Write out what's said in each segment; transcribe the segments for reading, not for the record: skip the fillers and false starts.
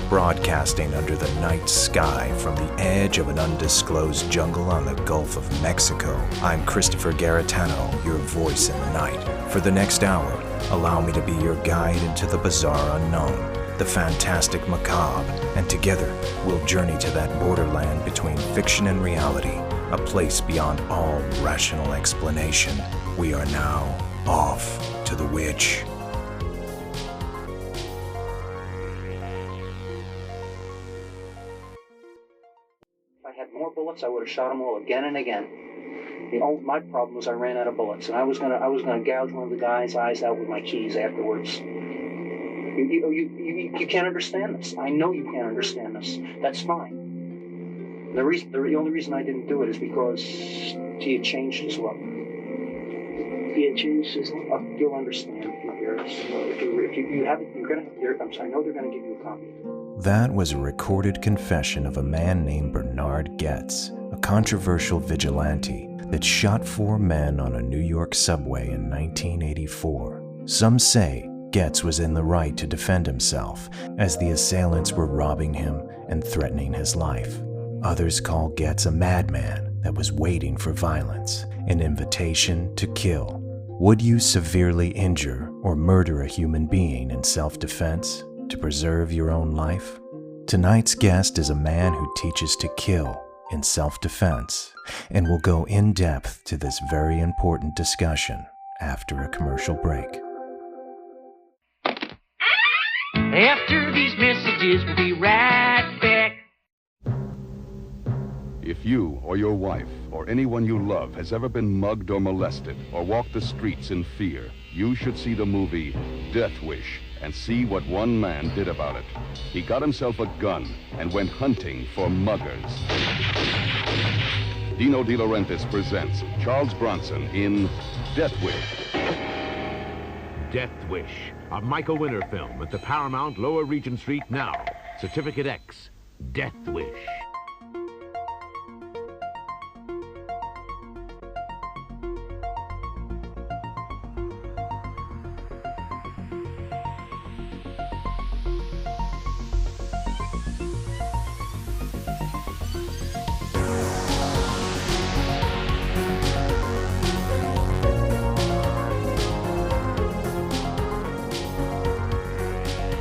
Broadcasting under the night sky from the edge of an undisclosed jungle on the Gulf of Mexico, I'm Christopher Garetano, your voice in the night. For the next hour, allow me to be your guide into the bizarre unknown, the fantastic macabre, and together we'll journey to that borderland between fiction and reality, a place beyond all rational explanation. We are now off to the witch. More bullets, I would have shot them all again and again. My problem was I ran out of bullets, and I was gonna gouge one of the guy's eyes out with my keys afterwards. You can't understand this. I know you can't understand this. That's fine. The only reason I didn't do it is because he had changed his look. He had changed his look. You'll understand if you hear it. If you haven't, I know they're gonna give you a copy. That was a recorded confession of a man named Bernard Goetz, a controversial vigilante that shot 4 men on a New York subway in 1984. Some say Goetz was in the right to defend himself, as the assailants were robbing him and threatening his life. Others call Goetz a madman that was waiting for violence, an invitation to kill. Would you severely injure or murder a human being in self-defense to preserve your own life? Tonight's guest is a man who teaches to kill in self-defense, and will go in depth to this very important discussion after a commercial break. After these messages, we'll be right back. If you or your wife or anyone you love has ever been mugged or molested or walked the streets in fear, you should see the movie Death Wish and see what one man did about it. He got himself a gun and went hunting for muggers. Dino De Laurentiis presents Charles Bronson in Death Wish. Death Wish, a Michael Winner film at the Paramount Lower Regent Street now. Certificate X, Death Wish.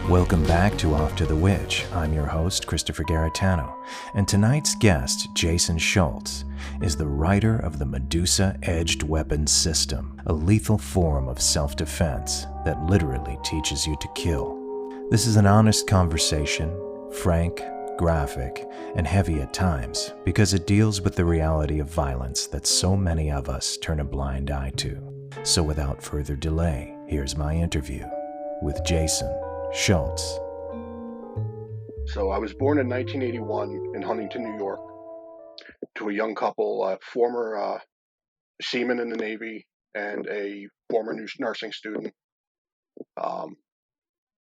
Welcome back to Off to the Witch. I'm your host, Christopher Garetano, and tonight's guest, Jason Schultz, is the writer of the Medusa Edged Weapons system, a lethal form of self-defense that literally teaches you to kill. This is an honest conversation, frank, graphic, and heavy at times, because it deals with the reality of violence that so many of us turn a blind eye to. So without further delay, here's my interview with Jason Schultz. So I was born in 1981 in Huntington, New York, to a young couple, a former seaman in the Navy and a former nursing student.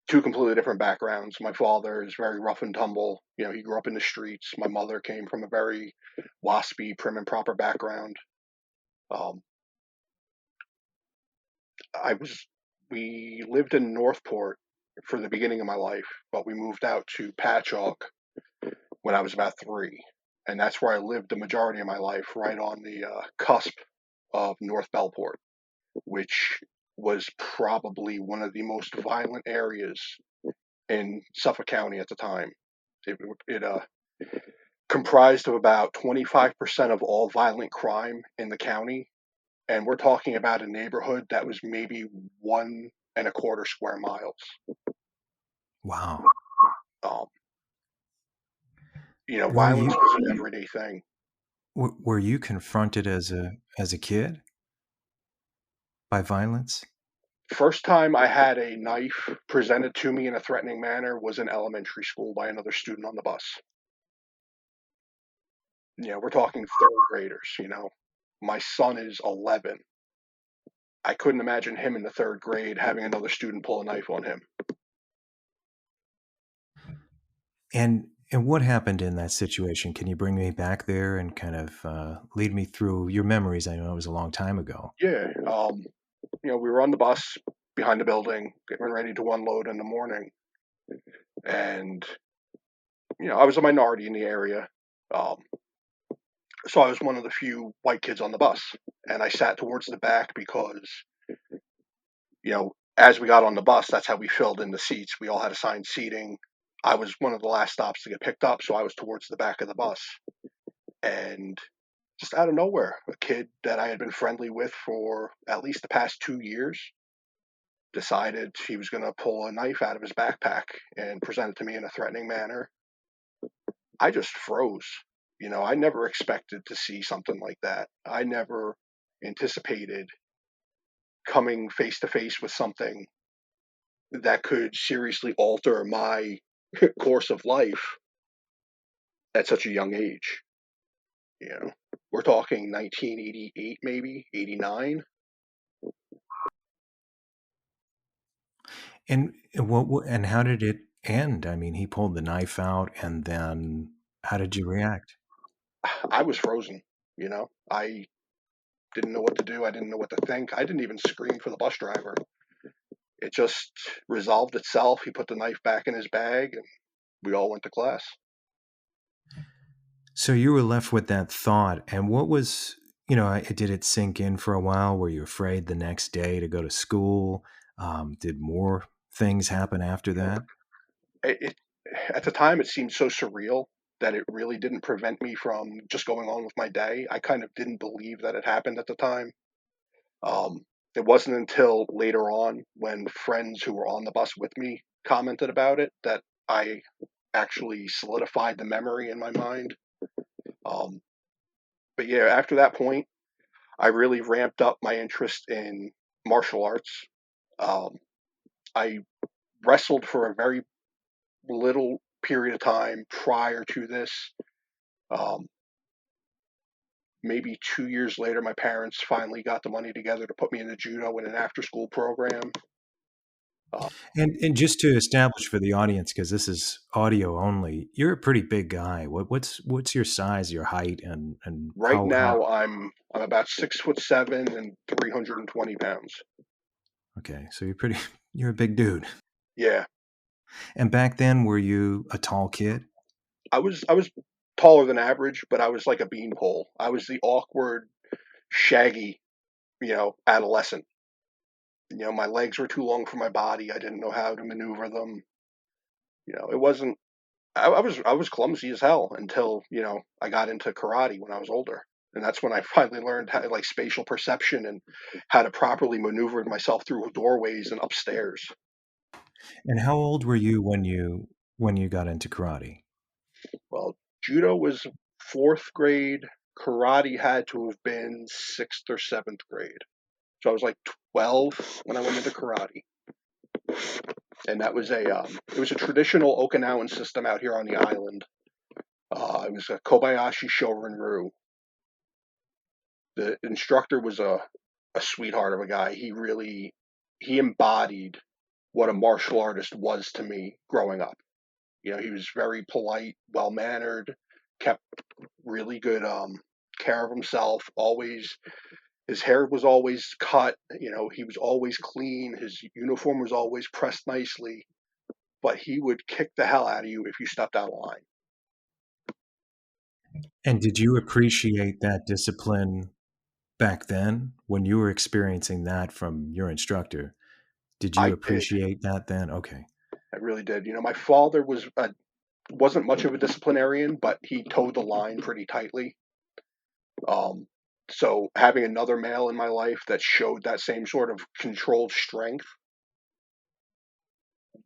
2 completely different backgrounds. My father is very rough and tumble. He grew up in the streets. My mother came from a very waspy, prim and proper background. We lived in Northport for the beginning of my life, but we moved out to Patchogue when I was about 3, and that's where I lived the majority of my life, right on the cusp of North Bellport, which was probably one of the most violent areas in Suffolk County at the time. It comprised of about 25% of all violent crime in the county, and we're talking about a neighborhood that was maybe 1.25 square miles. Wow. Violence was an everyday thing. Were you confronted as a kid by violence? First time I had a knife presented to me in a threatening manner was in elementary school by another student on the bus. We're talking 3rd graders, My son is 11. I couldn't imagine him in the 3rd grade having another student pull a knife on him. And what happened in that situation? Can you bring me back there and kind of lead me through your memories? I know it was a long time ago. Yeah. We were on the bus behind the building, getting ready to unload in the morning. And I was a minority in the area. Um, so I was one of the few white kids on the bus, and I sat towards the back because, as we got on the bus, that's how we filled in the seats. We all had assigned seating. I was one of the last stops to get picked up, so I was towards the back of the bus. And just out of nowhere, a kid that I had been friendly with for at least the past 2 years decided he was going to pull a knife out of his backpack and present it to me in a threatening manner. I just froze. I never expected to see something like that. I never anticipated coming face to face with something that could seriously alter my course of life at such a young age. You know, we're talking 1988, maybe 89. And how did it end? I mean, he pulled the knife out, and then how did you react? I was frozen. I didn't know what to do. I didn't know what to think. I didn't even scream for the bus driver. It just resolved itself. He put the knife back in his bag, and we all went to class. So you were left with that thought, and what was, did it sink in for a while? Were you afraid the next day to go to school? Did more things happen after that? It At the time, it seemed so surreal that it really didn't prevent me from just going on with my day. I kind of didn't believe that it happened at the time. Um, it wasn't until later on, when friends who were on the bus with me commented about it, that I actually solidified the memory in my mind. Um, but yeah, after that point, I really ramped up my interest in martial arts. Um, I wrestled for a very little period of time prior to this. Um, Maybe 2 years later, my parents finally got the money together to put me in the judo in an after school program. Uh, And just to establish for the audience, because this is audio only, you're a pretty big guy. What's your size, your height, and right how? now, I'm about 6'7" and 320 pounds. Okay, so you're a big dude. Yeah, And back then, were you a tall kid? I was taller than average, but I was like a beanpole. I was the awkward, shaggy, adolescent. My legs were too long for my body. I didn't know how to maneuver them. It wasn't. I was clumsy as hell until I got into karate when I was older, and that's when I finally learned how, like, spatial perception and how to properly maneuver myself through doorways and upstairs. And how old were you when you got into karate? Well, judo was fourth grade. Karate had to have been sixth or seventh grade. So I was like 12 when I went into karate, and that was a traditional Okinawan system out here on the island. It was a Kobayashi Shorin-ryu. The instructor was a sweetheart of a guy. He embodied what a martial artist was to me growing up. He was very polite, well mannered, kept really good care of himself. Always, his hair was always cut. He was always clean. His uniform was always pressed nicely. But he would kick the hell out of you if you stepped out of line. And did you appreciate that discipline back then when you were experiencing that from your instructor? Did you I did. appreciate that then? Okay. I really did. My father wasn't much of a disciplinarian, but he towed the line pretty tightly. Um, so having another male in my life that showed that same sort of controlled strength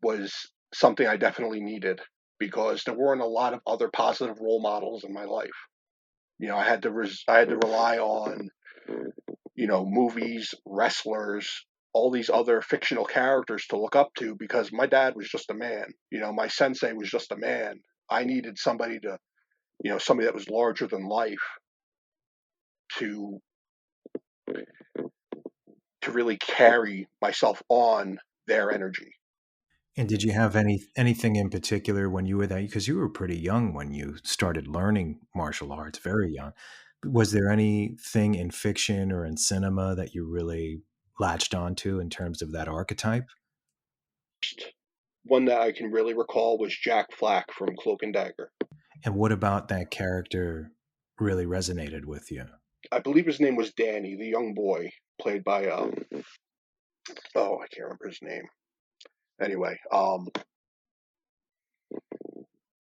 was something I definitely needed, because there weren't a lot of other positive role models in my life. I had to rely on movies, wrestlers, all these other fictional characters to look up to, because my dad was just a man. My sensei was just a man. I needed somebody that was larger than life to really carry myself on their energy. And did you have anything in particular when you were that, because you were pretty young when you started learning martial arts, very young. Was there anything in fiction or in cinema that you really latched onto in terms of that archetype? one that I can really recall was Jack Flack from Cloak and Dagger. And what about that character really resonated with you? I believe his name was Danny, the young boy, played by oh, I can't remember his name. Anyway,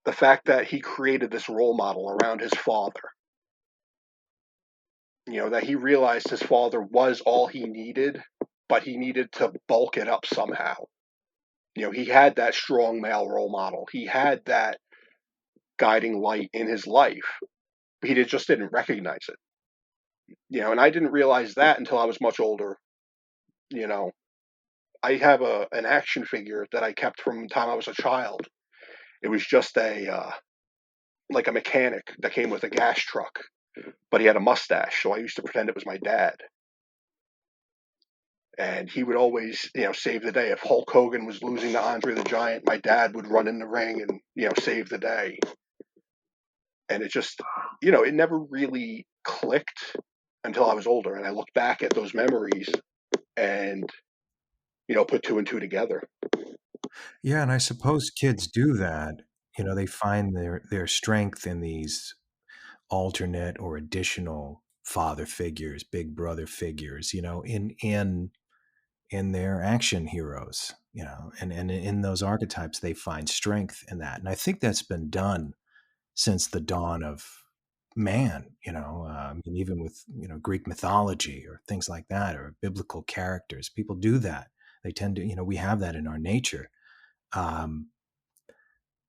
the fact that he created this role model around his father, that he realized his father was all he needed, but he needed to bulk it up somehow. He had that strong male role model. He had that guiding light in his life. He just didn't recognize it. And I didn't realize that until I was much older. I have an action figure that I kept from the time I was a child. It was just like a mechanic that came with a gas truck, but he had a mustache, so I used to pretend it was my dad. And he would always, save the day. If Hulk Hogan was losing to Andre the Giant, my dad would run in the ring and, save the day. And it just, it never really clicked until I was older. And I look back at those memories and, put two and two together. Yeah, and I suppose kids do that. They find their strength in these alternate or additional father figures, big brother figures, in their action heroes, and in those archetypes they find strength in that. And I think that's been done since the dawn of man, and even with Greek mythology or things like that, or biblical characters. People do that. They tend to, we have that in our nature. um,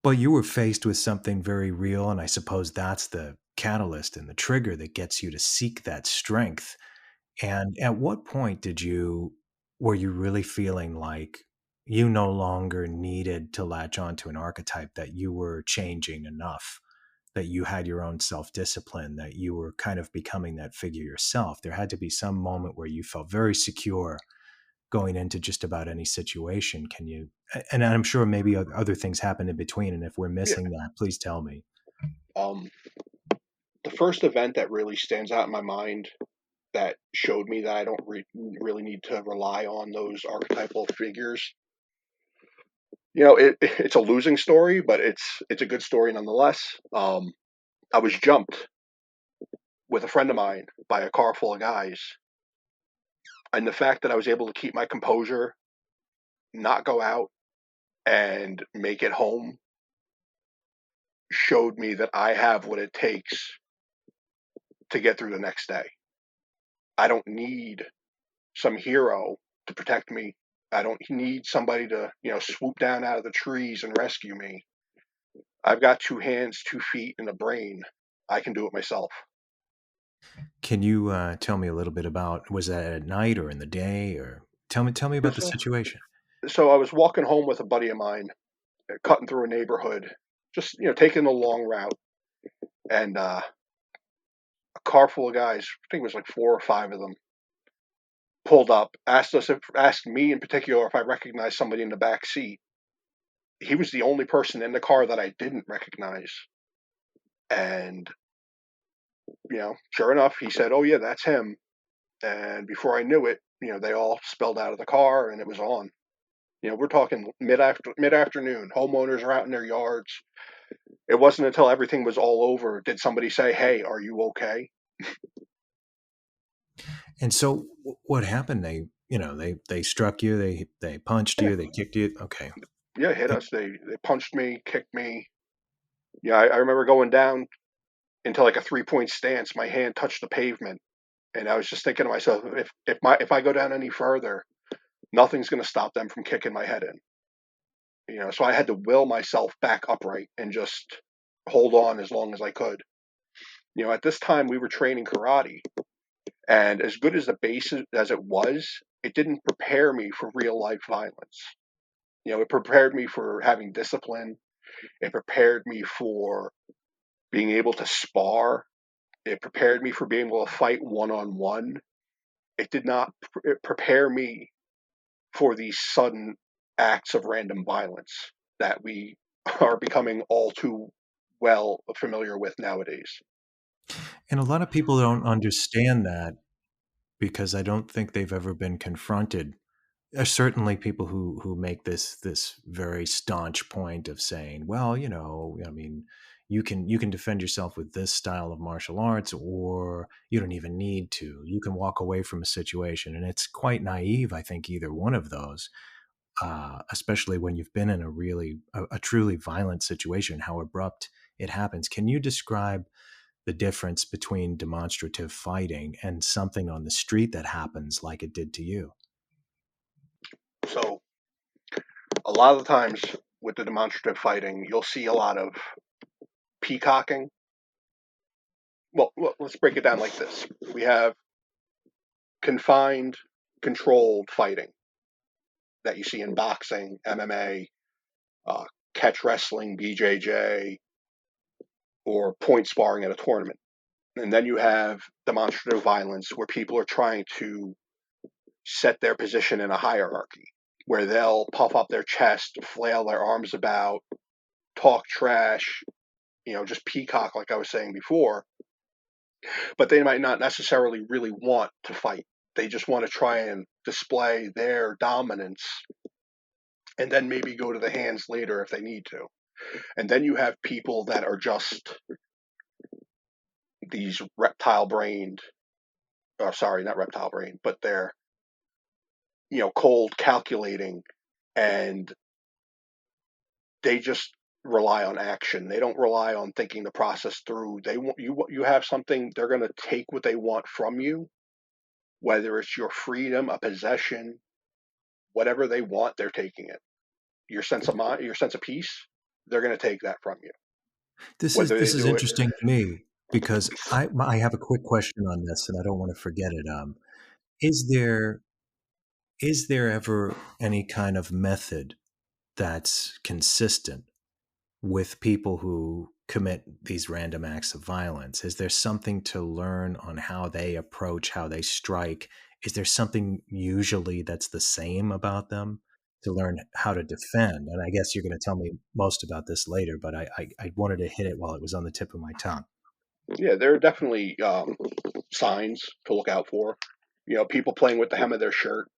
but you were faced with something very real, and I suppose that's the catalyst and the trigger that gets you to seek that strength. And at what point were you really feeling like you no longer needed to latch onto an archetype, that you were changing enough, that you had your own self-discipline, that you were kind of becoming that figure yourself? There had to be some moment where you felt very secure going into just about any situation. And I'm sure maybe other things happened in between. And if we're Yeah. missing that, please tell me. The first event that really stands out in my mind that showed me that I don't really need to rely on those archetypal figures. It's a losing story, but it's a good story nonetheless. I was jumped with a friend of mine by a car full of guys, and the fact that I was able to keep my composure, not go out, and make it home showed me that I have what it takes to get through the next day. I don't need some hero to protect me. I don't need somebody to, swoop down out of the trees and rescue me. I've got 2 hands, 2 feet, and a brain. I can do it myself. Can you tell me a little bit about, was that at night or in the day, or tell me about the So, situation? so I was walking home with a buddy of mine, cutting through a neighborhood, just, taking a long route. And a car full of guys, I think it was like 4 or 5 of them, pulled up, asked me in particular if I recognized somebody in the back seat. He was the only person in the car that I didn't recognize. And, sure enough, he said, "Oh, yeah, that's him." And before I knew it, they all spilled out of the car and it was on. We're talking mid-afternoon. Homeowners are out in their yards. It wasn't until everything was all over did somebody say, "Hey, are you okay?" And so what happened? They struck you, they punched Yeah, you, they kicked you. Okay. yeah, hit us. They punched me, kicked me. Yeah, I remember going down into like a 3-point stance. My hand touched the pavement, and I was just thinking to myself, if I go down any further, nothing's going to stop them from kicking my head in. So I had to will myself back upright and just hold on as long as I could. At this time we were training karate, and as good as the base as it was, it didn't prepare me for real life violence. It prepared me for having discipline. It prepared me for being able to spar. It prepared me for being able to fight one on one. It did not prepare me for these sudden acts of random violence that we are becoming all too well familiar with nowadays. And a lot of people don't understand that, because I don't think they've ever been confronted There's certainly people who make this very staunch point of saying, well, I mean, you can defend yourself with this style of martial arts, or you don't even need to. You can walk away from a situation, and it's quite naive, I think, either one of those, especially when you've been in a truly violent situation, how abrupt it happens. Can you describe the difference between demonstrative fighting and something on the street that happens like it did to you? So a lot of the times with the demonstrative fighting, you'll see a lot of peacocking. Well, let's break it down like this. We have confined, controlled fighting that you see in boxing, MMA, uh, catch wrestling, BJJ, or point sparring at a tournament. And then you have demonstrative violence where people are trying to set their position in a hierarchy, where they'll puff up their chest, flail their arms about, talk trash, just peacock, like I was saying before, but they might not necessarily really want to fight. They just want to try and display their dominance and then maybe go to the hands later if they need to. And then you have people that are just these reptile brained, or sorry, not reptile brained, but they're, cold, calculating, and they just rely on action. They don't rely on thinking the process through. They want you have something, they're going to take what they want from you, whether it's your freedom, a possession, whatever they want, they're taking it. Your sense of mind, your sense of peace, they're going to take that from you. This is Whether they this is do it, interesting to me because I have a quick question on this, and I don't want to forget it. Is there is there ever any kind of method that's consistent with people who commit these random acts of violence? Is there something to learn on how they approach, how they strike? Is there something usually that's the same about them to learn how to defend? And I guess you're going to tell me most about this later, but I wanted to hit it while it was on the tip of my tongue. yeah, there are definitely signs to look out for. People playing with the hem of their shirt.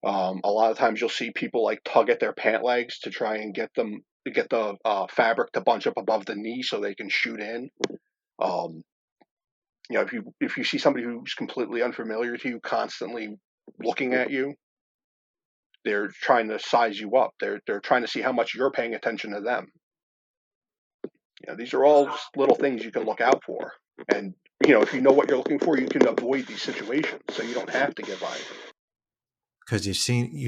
A lot of times you'll see people like tug at their pant legs to try and get the fabric to bunch up above the knee so they can shoot in. Um, if you see somebody who's completely unfamiliar to you constantly looking at you, they're trying to size you up. They're trying to see how much you're paying attention to them. These are all just little things you can look out for. And if you know what you're looking for, you can avoid these situations, so you don't have to get violent. Because you've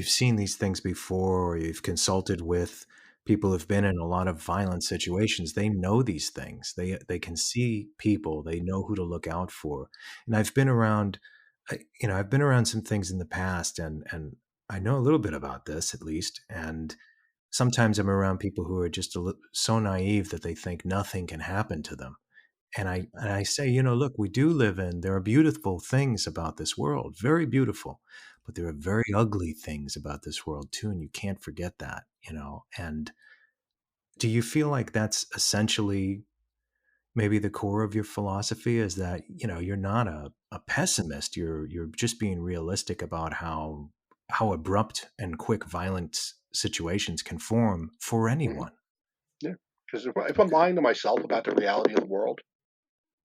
seen these things before, or you've consulted with people who've been in a lot of violent situations. They know these things. They can see people. They know who to look out for. And I've been around some things in the past, and I know a little bit about this at least. And sometimes I'm around people who are just so naive that they think nothing can happen to them. And I say, look, we do live in, there are beautiful things about this world, very beautiful, but there are very ugly things about this world too, and you can't forget that. And do you feel like that's essentially maybe the core of your philosophy, is that, you're not a pessimist, you're just being realistic about how abrupt and quick violent situations can form for Mhm. anyone? Yeah, because if I'm lying to myself about the reality of the world,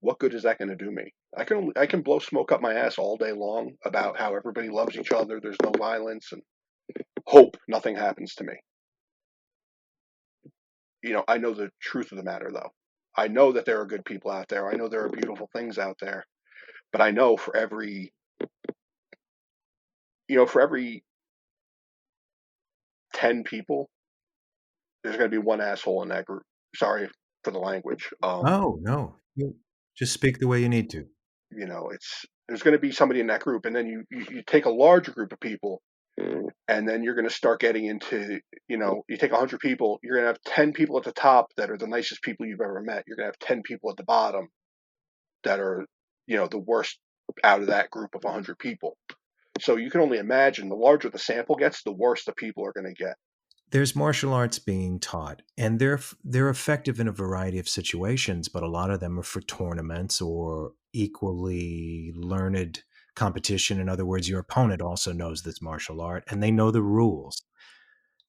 what good is that going to do me? I can blow smoke up my ass all day long about how everybody loves each other, there's no violence, and hope nothing happens to me. I know the truth of the matter, though. I know that there are good people out there. I know there are beautiful things out there. But I know for every 10 people, there's going to be one asshole in that group. Sorry for the language. Oh, no, you just speak the way you need to. There's going to be somebody in that group, and then you take a larger group of people, and then you're going to start getting into, you take 100 people, you're going to have 10 people at the top that are the nicest people you've ever met. You're going to have 10 people at the bottom that are, the worst out of that group of 100 people. So you can only imagine, the larger the sample gets, the worse the people are going to get. There's martial arts being taught, and they're effective in a variety of situations, but a lot of them are for tournaments or equally learned competition. In other words, your opponent also knows this martial art and they know the rules.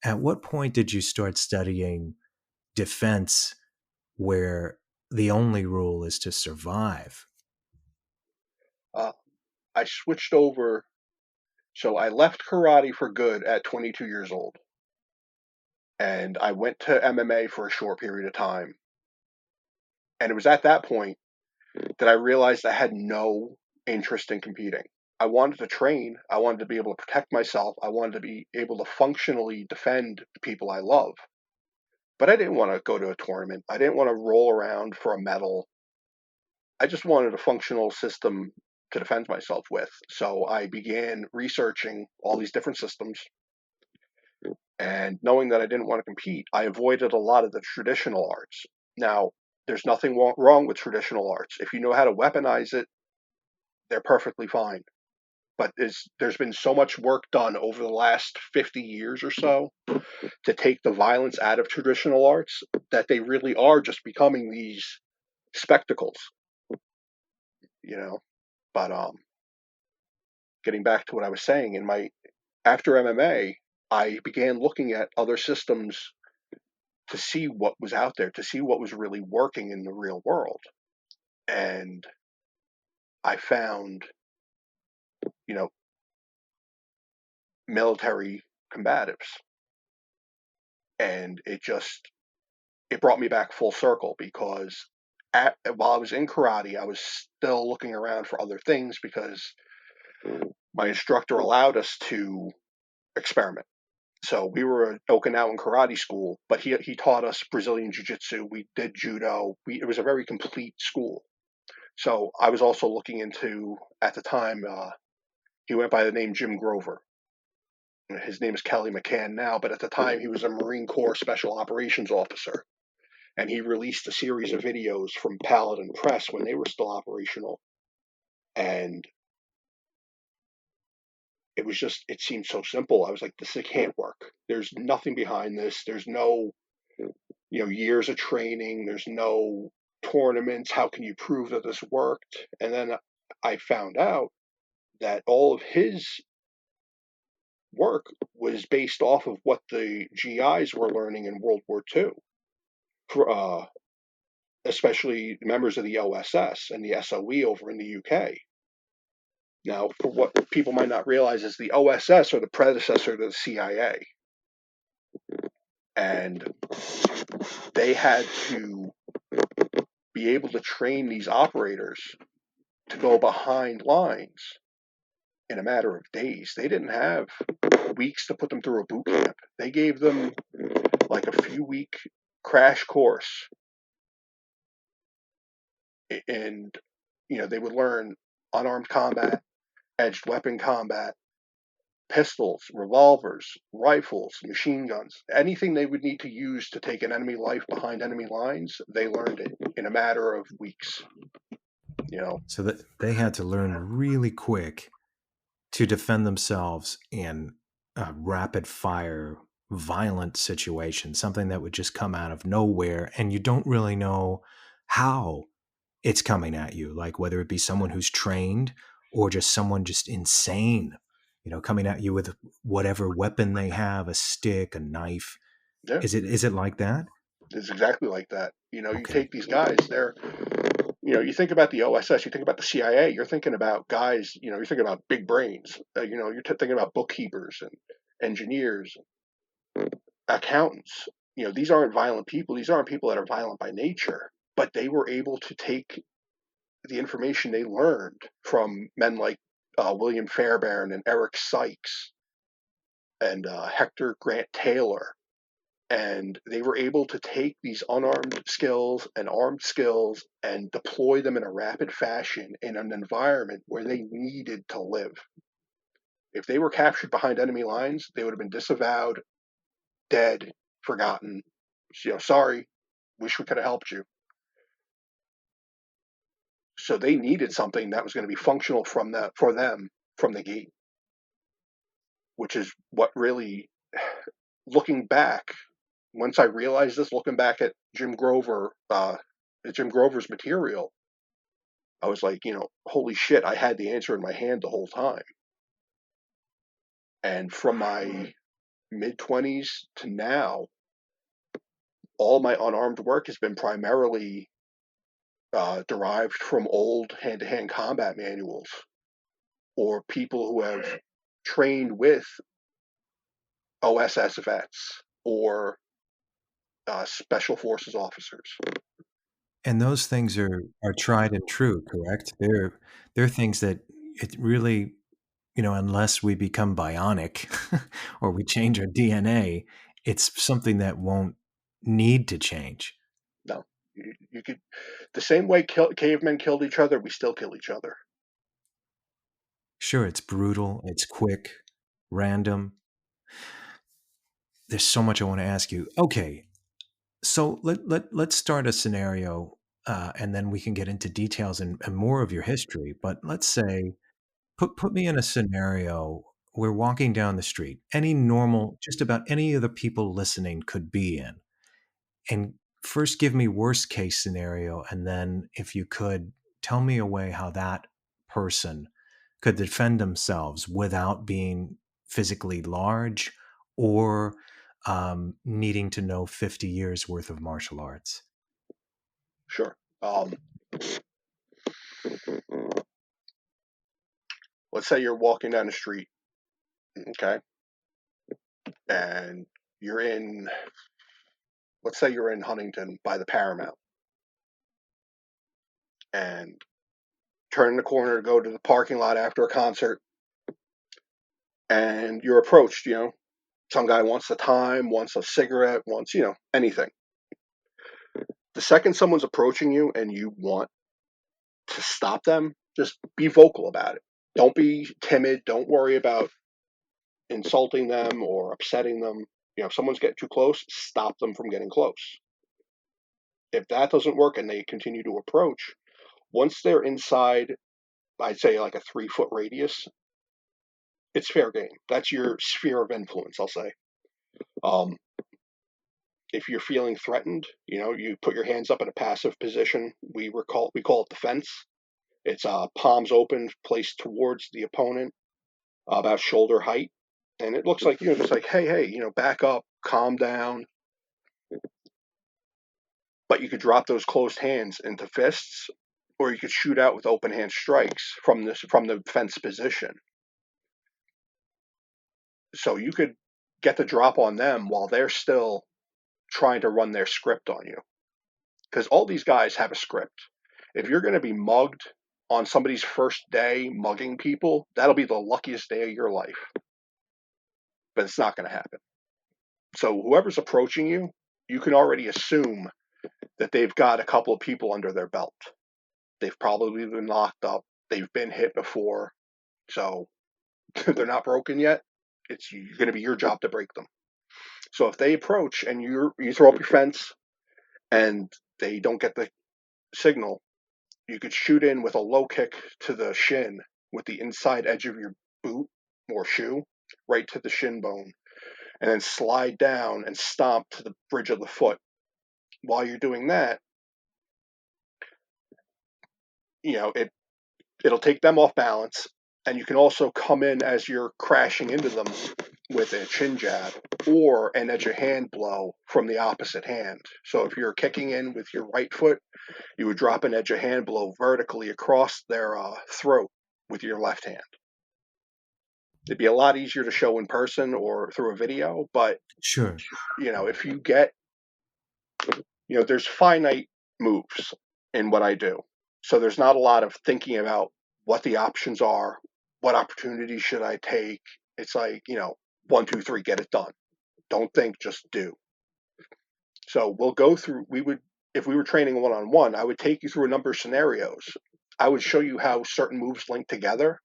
At what point did you start studying defense where the only rule is to survive? Uh, I switched over. So I left karate for good at 22 years old. And I went to MMA for a short period of time. And it was at that point that I realized I had no interest in competing. I wanted to train. I wanted to be able to protect myself. I wanted to be able to functionally defend the people I love. But I didn't want to go to a tournament. I didn't want to roll around for a medal. I just wanted a functional system to defend myself with. So I began researching all these different systems. And knowing that I didn't want to compete, I avoided a lot of the traditional arts. Now, there's nothing wrong with traditional arts. If you know how to weaponize it, they're perfectly fine. But there's been so much work done over the last 50 years or so to take the violence out of traditional arts that they really are just becoming these spectacles, you know. But getting back to what I was saying, after MMA, I began looking at other systems to see what was out there, to see what was really working in the real world. And I found, you know, military combatives. And it brought me back full circle because while I was in karate, I was still looking around for other things because my instructor allowed us to experiment. So we were an Okinawan karate school, but he taught us Brazilian jiu-jitsu. We did judo. It was a very complete school. So I was also looking into, at the time, he went by the name Jim Grover. His name is Kelly McCann now, but at the time he was a Marine Corps Special Operations Officer. And he released a series of videos from Paladin Press when they were still operational. And it seemed so simple. I was like, this can't work. There's nothing behind this. There's no, years of training. There's no tournaments. How can you prove that this worked? And then I found out that all of his work was based off of what the GIs were learning in World War II, especially members of the OSS and the SOE over in the UK. Now, for what people might not realize is the OSS are the predecessor to the CIA. And they had to be able to train these operators to go behind lines in a matter of days. They didn't have weeks to put them through a boot camp. They gave them like a few-week crash course. And, they would learn unarmed combat, edged weapon combat, pistols, revolvers, rifles, machine guns, anything they would need to use to take an enemy life behind enemy lines, they learned it in a matter of weeks. So that they had to learn really quick to defend themselves in a rapid fire, violent situation, something that would just come out of nowhere and you don't really know how it's coming at you, like whether it be someone who's trained or just someone just insane, coming at you with whatever weapon they have, a stick, a knife. Yeah. Is it like that? It's exactly like that. You Okay. take these guys, you think about the OSS, you think about the CIA, you're thinking about guys, you're thinking about big brains, you're thinking about bookkeepers and engineers, accountants. These aren't violent people. These aren't people that are violent by nature, but they were able to take the information they learned from men like William Fairbairn and Eric Sykes and Hector Grant Taylor. And they were able to take these unarmed skills and armed skills and deploy them in a rapid fashion in an environment where they needed to live. If they were captured behind enemy lines, they would have been disavowed, dead, forgotten. Sorry, wish we could have helped you. So they needed something that was going to be functional for them from the gate, which is what really, looking back, once I realized this, looking back at Jim Grover's material, I was like, holy shit, I had the answer in my hand the whole time. And from my mid-20s to now, all my unarmed work has been primarily derived from old hand-to-hand combat manuals or people who have trained with OSS vets or special forces officers. And those things are tried and true, correct? They're things that it really, unless we become bionic or we change our DNA, it's something that won't need to change. No, you could the same way cavemen killed each other, we still kill each other. Sure, it's brutal, it's quick, random. There's so much I want to ask you. Okay, so let's start a scenario, and then we can get into details and more of your history. But let's say, put me in a scenario. We're walking down the street. Any normal, just about any of the people listening could be in. And first, give me worst case scenario, and then if you could tell me a way how that person could defend themselves without being physically large or needing to know 50 years worth of martial arts. Sure. Let's say you're walking down the street, okay, and let's say you're in Huntington by the Paramount, and turn the corner to go to the parking lot after a concert, and you're approached, some guy wants the time, wants a cigarette, wants, anything. The second someone's approaching you and you want to stop them, just be vocal about it. Don't be timid. Don't worry about insulting them or upsetting them. If someone's getting too close, stop them from getting close. If that doesn't work and they continue to approach, once they're inside, I'd say like a 3-foot radius, it's fair game. That's your sphere of influence, I'll say. If you're feeling threatened, you put your hands up in a passive position. We call it defense. It's palms open, placed towards the opponent, about shoulder height, and it looks like just like hey, back up, calm down. But you could drop those closed hands into fists, or you could shoot out with open hand strikes from the defense position. So you could get the drop on them while they're still trying to run their script on you, because all these guys have a script. If you're going to be mugged on somebody's first day mugging people, that'll be the luckiest day of your life. But it's not going to happen. So whoever's approaching you, you can already assume that they've got a couple of people under their belt. They've probably been locked up. They've been hit before. So they're not broken yet. It's going to be your job to break them. So if they approach and you throw up your fence and they don't get the signal, you could shoot in with a low kick to the shin with the inside edge of your boot or shoe right to the shin bone, and then slide down and stomp to the bridge of the foot. While you're doing that, it'll take them off balance, and you can also come in as you're crashing into them with a chin jab or an edge of hand blow from the opposite hand. So if you're kicking in with your right foot, you would drop an edge of hand blow vertically across their throat with your left hand. It'd be a lot easier to show in person or through a video, but Sure. if you get, there's finite moves in what I do. So there's not a lot of thinking about what the options are, what opportunities should I take. It's like, 1, 2, 3, get it done. Don't think, just do. So we'll go through, if we were training one-on-one, I would take you through a number of scenarios. I would show you how certain moves link together,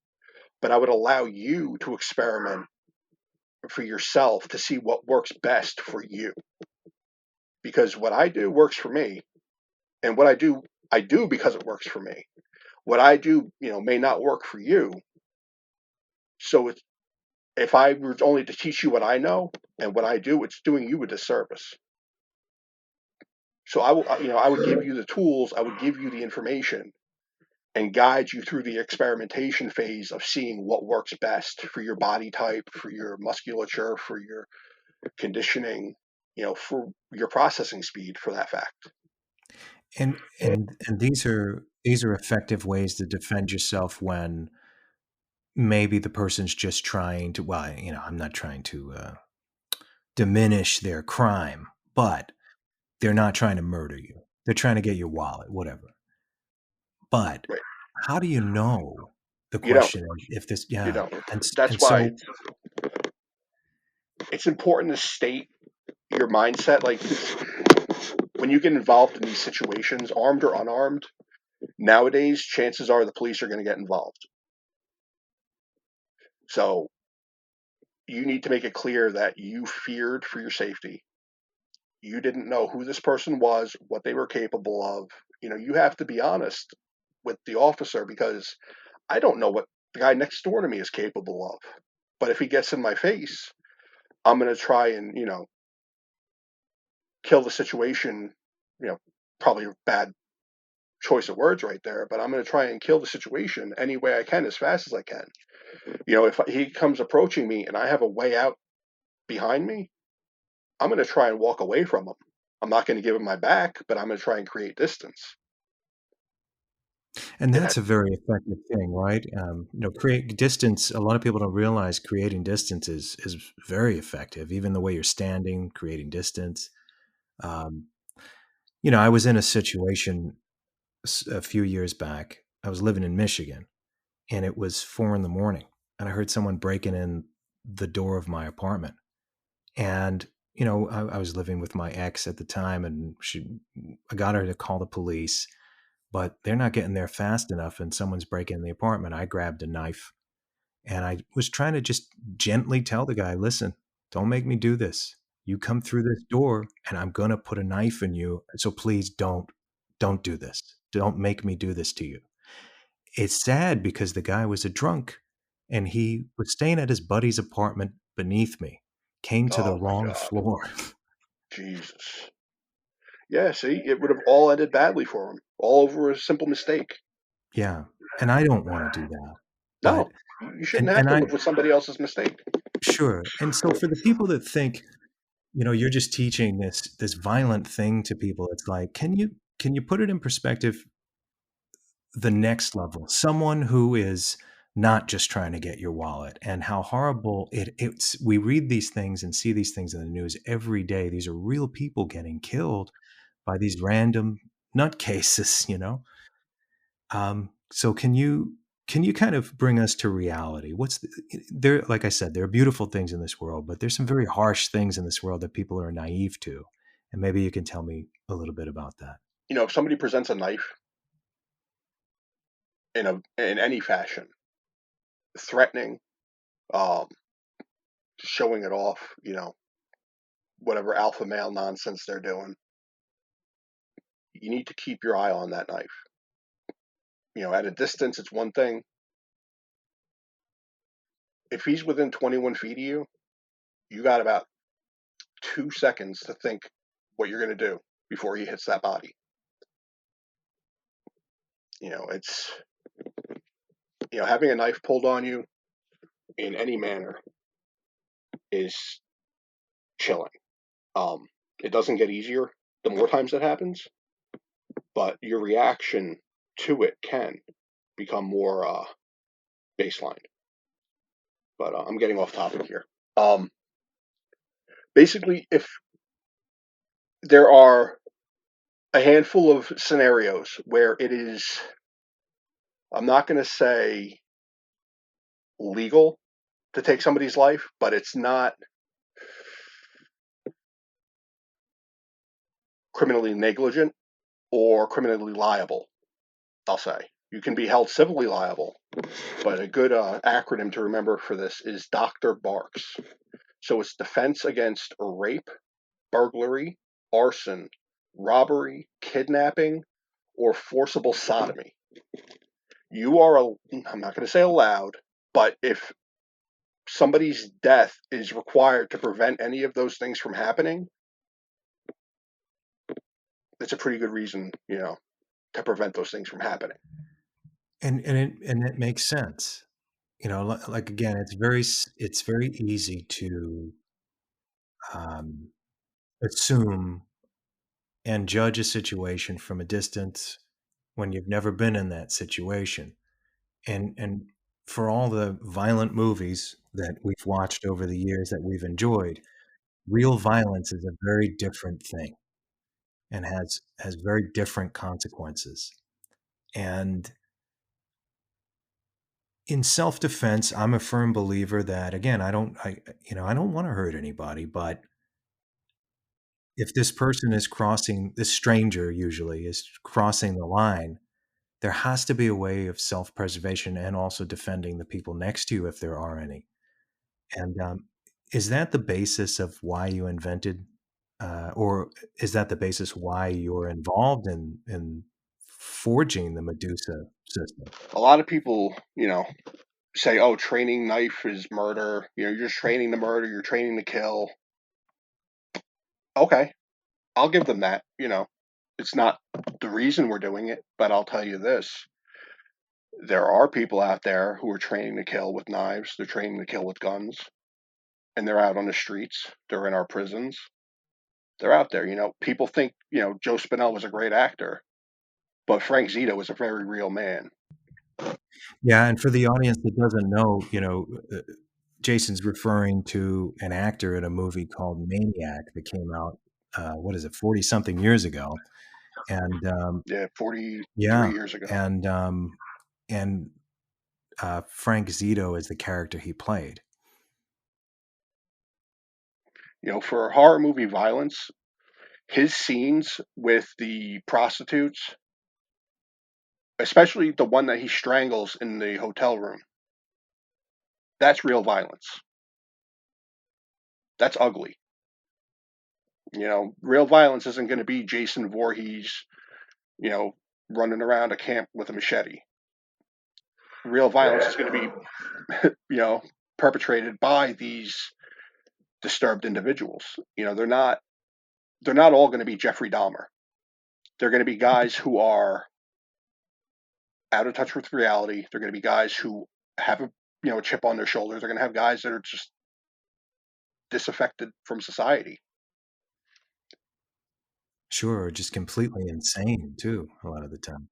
but I would allow you to experiment for yourself to see what works best for you. Because what I do works for me, and what I do because it works for me. What I do, may not work for you. So if I were only to teach you what I know and what I do, it's doing you a disservice. So I would give you the tools, I would give you the information, and guide you through the experimentation phase of seeing what works best for your body type, for your musculature, for your conditioning, for your processing speed, for that fact. And these are effective ways to defend yourself when maybe the person's just trying to, well, I'm not trying to diminish their crime, but they're not trying to murder you. They're trying to get your wallet, whatever. But Right. how do you know? The You don't. question is if this, You yeah, don't. and That's and why so it's important to state your mindset. Like, when you get involved in these situations, armed or unarmed, nowadays, chances are the police are going to get involved. So you need to make it clear that you feared for your safety. You didn't know who this person was, what they were capable of. You have to be honest with the officer, because I don't know what the guy next door to me is capable of. But if he gets in my face, I'm going to try and, kill the situation. Probably a bad choice of words right there, but I'm going to try and kill the situation any way I can, as fast as I can. If he comes approaching me and I have a way out behind me, I'm going to try and walk away from him. I'm not going to give him my back, but I'm going to try and create distance. and Yeah, that's a very effective thing, right? Create distance. A lot of people don't realize creating distance is very effective. Even the way you're standing, creating distance. Um, I was in a situation a few years back. I was living in Michigan, and it was 4 a.m, and I heard someone breaking in the door of my apartment. And I was living with my ex at the time, and I got her to call the police, but they're not getting there fast enough, and someone's breaking in the apartment. I grabbed a knife, and I was trying to just gently tell the guy, listen, don't make me do this. You come through this door and I'm going to put a knife in you. So please don't do this. Don't make me do this to you. It's sad because the guy was a drunk and he was staying at his buddy's apartment beneath me, came to the oh my wrong God, floor. Jesus. Yeah, see, it would have all ended badly for him, all over a simple mistake. Yeah. And I don't want to do that. But, No, you shouldn't and, have and to I, live with somebody else's mistake. sure. And so for the people that think, you're just teaching this violent thing to people, it's like, can you put it in perspective, the next level, someone who is not just trying to get your wallet, and how horrible it's we read these things and see these things in the news every day. These are real people getting killed by these random nutcases. So can you kind of bring us to reality? There, like I said, there are beautiful things in this world, but there's some very harsh things in this world that people are naive to. And maybe you can tell me a little bit about that. If somebody presents a knife in any fashion, threatening, um, showing it off, whatever alpha male nonsense they're doing, you need to keep your eye on that knife. At a distance, it's one thing. If he's within 21 feet of you, you got about 2 seconds to think what you're going to do before he hits that body. It's, having a knife pulled on you in any manner is chilling. It doesn't get easier the more times that happens, but your reaction to it can become more baseline. But I'm getting off topic here. Basically, if there are a handful of scenarios where it is, I'm not going to say legal to take somebody's life, but it's not criminally negligent or criminally liable, I'll say. You can be held civilly liable, but a good acronym to remember for this is Dr. Barks. So it's defense against rape, burglary, arson, robbery, kidnapping, or forcible sodomy. You are, I'm not going to say allowed, but if somebody's death is required to prevent any of those things from happening, it's a pretty good reason, to prevent those things from happening. and it makes sense. Like again, it's very easy to um, assume and judge a situation from a distance when you've never been in that situation. And for all the violent movies that we've watched over the years that we've enjoyed, real violence is a very different thing and has very different consequences. And in self-defense, I'm a firm believer that again, I don't want to hurt anybody, but if this person is crossing, this stranger usually is crossing the line, there has to be a way of self-preservation and also defending the people next to you if there are any. And is that the basis of why you invented, or is that the basis why you're involved in forging the Medusa system? A lot of people, say, "Oh, training knife is murder." You're just training to murder. You're training to kill. Okay, I'll give them that. It's not the reason we're doing it, but I'll tell you this: there are people out there who are training to kill with knives. They're training to kill with guns, and they're out on the streets. They're in our prisons. They're out there. People think Joe Spinell was a great actor, but Frank Zito was a very real man. Yeah, and for the audience that doesn't know, Jason's referring to an actor in a movie called Maniac that came out, what is it, 40 something years ago. And Yeah, 43 yeah, years ago. and Frank Zito is the character he played. For horror movie violence, his scenes with the prostitutes, especially the one that he strangles in the hotel room, that's real violence. That's ugly. Real violence isn't going to be Jason Voorhees, you know, running around a camp with a machete. Real violence is going to be, perpetrated by these disturbed individuals. They're not all going to be Jeffrey Dahmer. They're going to be guys who are out of touch with reality. They're going to be guys who have a chip on their shoulder. They're going to have guys that are just disaffected from society. Sure, just completely insane too, a lot of the time.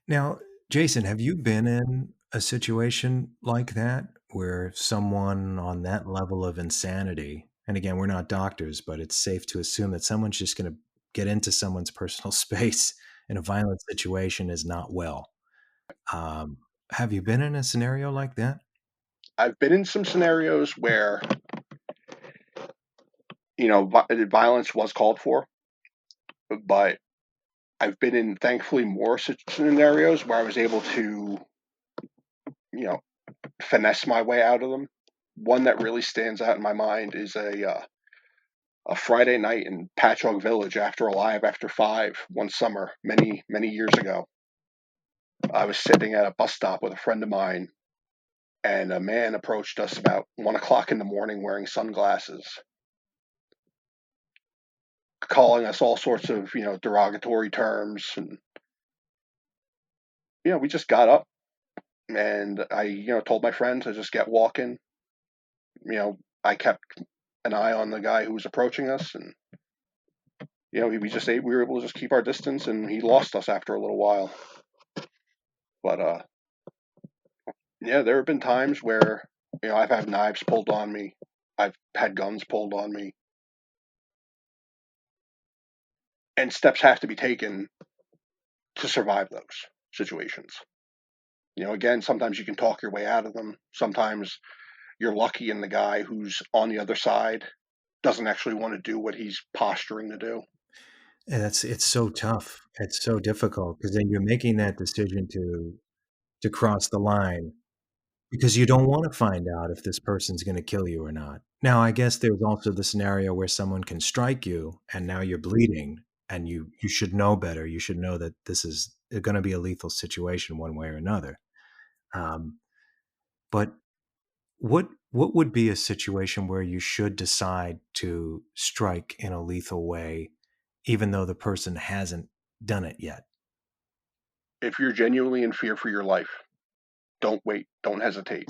Now, Jason, have you been in a situation like that where someone on that level of insanity, and again, we're not doctors, but it's safe to assume that someone's just going to get into someone's personal space in a violent situation is not well. Um, have you been in a scenario like that? I've been in some scenarios where violence was called for, but I've been in thankfully more scenarios where I was able to you know finesse my way out of them. One that really stands out in my mind is a Friday night in Patchogue Village after Alive After Five one summer many many years ago. I was sitting at a bus stop with a friend of mine, and a man approached us about 1 o'clock in the morning wearing sunglasses, calling us all sorts of derogatory terms, and we just got up, and I told my friend to just get walking. I kept an eye on the guy who was approaching us, and we were able to just keep our distance, and he lost us after a little while. But yeah, there have been times where I've had knives pulled on me, I've had guns pulled on me, and steps have to be taken to survive those situations. Again, sometimes you can talk your way out of them. Sometimes you're lucky, and the guy who's on the other side doesn't actually want to do what he's posturing to do. And it's so tough. It's so difficult because then you're making that decision to cross the line because you don't want to find out if this person's going to kill you or not. Now, I guess there's also the scenario where someone can strike you and now you're bleeding and you should know better. You should know that this is going to be a lethal situation one way or another. Um, but what would be a situation where you should decide to strike in a lethal way, even though the person hasn't done it yet? if you're genuinely in fear for your life, don't wait. Don't hesitate.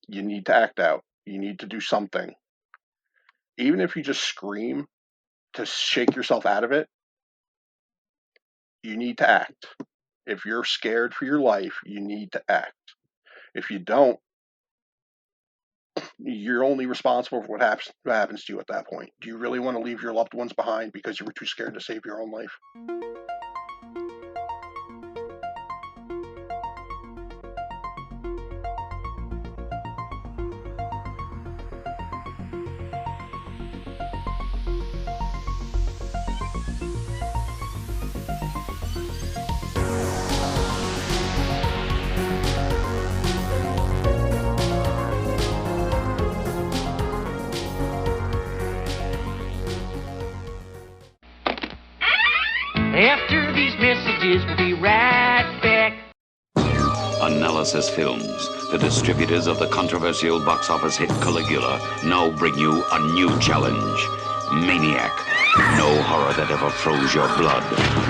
You need to act out. You need to do something. Even if you just scream to shake yourself out of it, you need to act. If you're scared for your life, you need to act. If you don't, you're only responsible for what happens to you at that point. Do you really want to leave your loved ones behind because you were too scared to save your own life? After these messages, we'll be right back. Analysis Films, the distributors of the controversial box office hit Caligula, now bring you a new challenge. Maniac. No horror that ever froze your blood,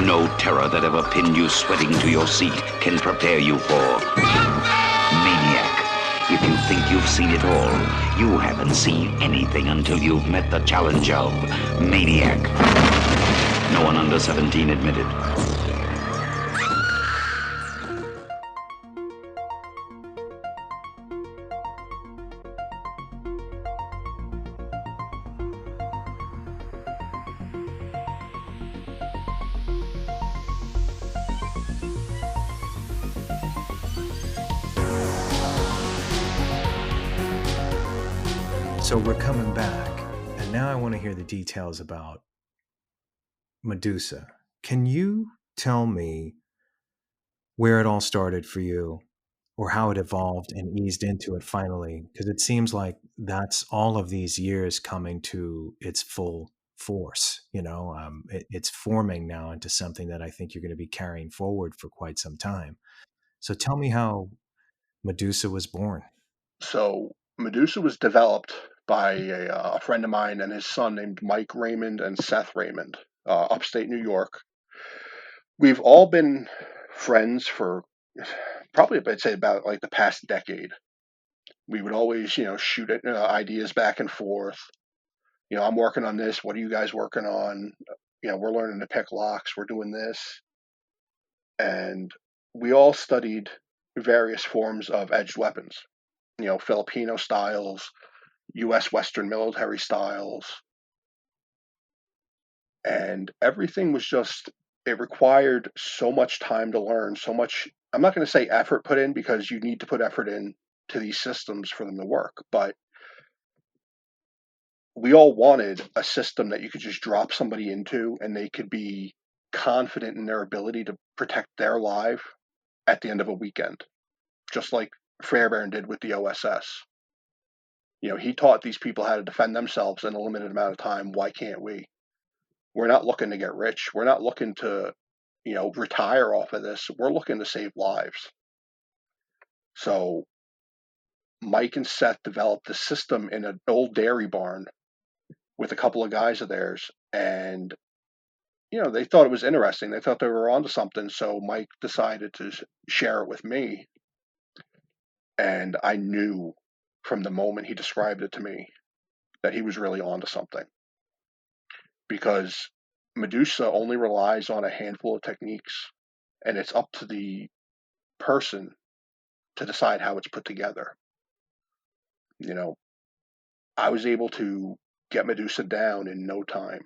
no terror that ever pinned you sweating to your seat can prepare you for Maniac. If you think you've seen it all, you haven't seen anything until you've met the challenge of Maniac. No one under 17 admitted. So we're coming back, and now I want to hear the details about Medusa. Can you tell me where it all started for you, or how it evolved and eased into it finally? Because it seems like that's all of these years coming to its full force. It's forming now into something that I think you're going to be carrying forward for quite some time. So tell me how Medusa was born. So Medusa was developed by a friend of mine and his son named Mike Raymond and Seth Raymond, upstate New York. We've all been friends for probably, I'd say, about like the past decade. We would always, shoot ideas back and forth. I'm working on this. What are you guys working on? We're learning to pick locks. We're doing this. And we all studied various forms of edged weapons, Filipino styles, U.S. Western military styles. And everything was just, it required so much time to learn, so much, I'm not going to say effort put in, because you need to put effort in to these systems for them to work. But we all wanted a system that you could just drop somebody into and they could be confident in their ability to protect their life at the end of a weekend, just like Fairbairn did with the OSS. He taught these people how to defend themselves in a limited amount of time. Why can't we? We're not looking to get rich. We're not looking to, retire off of this. We're looking to save lives. So Mike and Seth developed the system in an old dairy barn with a couple of guys of theirs, and they thought it was interesting. They thought they were onto something. So Mike decided to share it with me, and I knew from the moment he described it to me that he was really onto something, because Medusa only relies on a handful of techniques, and it's up to the person to decide how it's put together. I was able to get Medusa down in no time.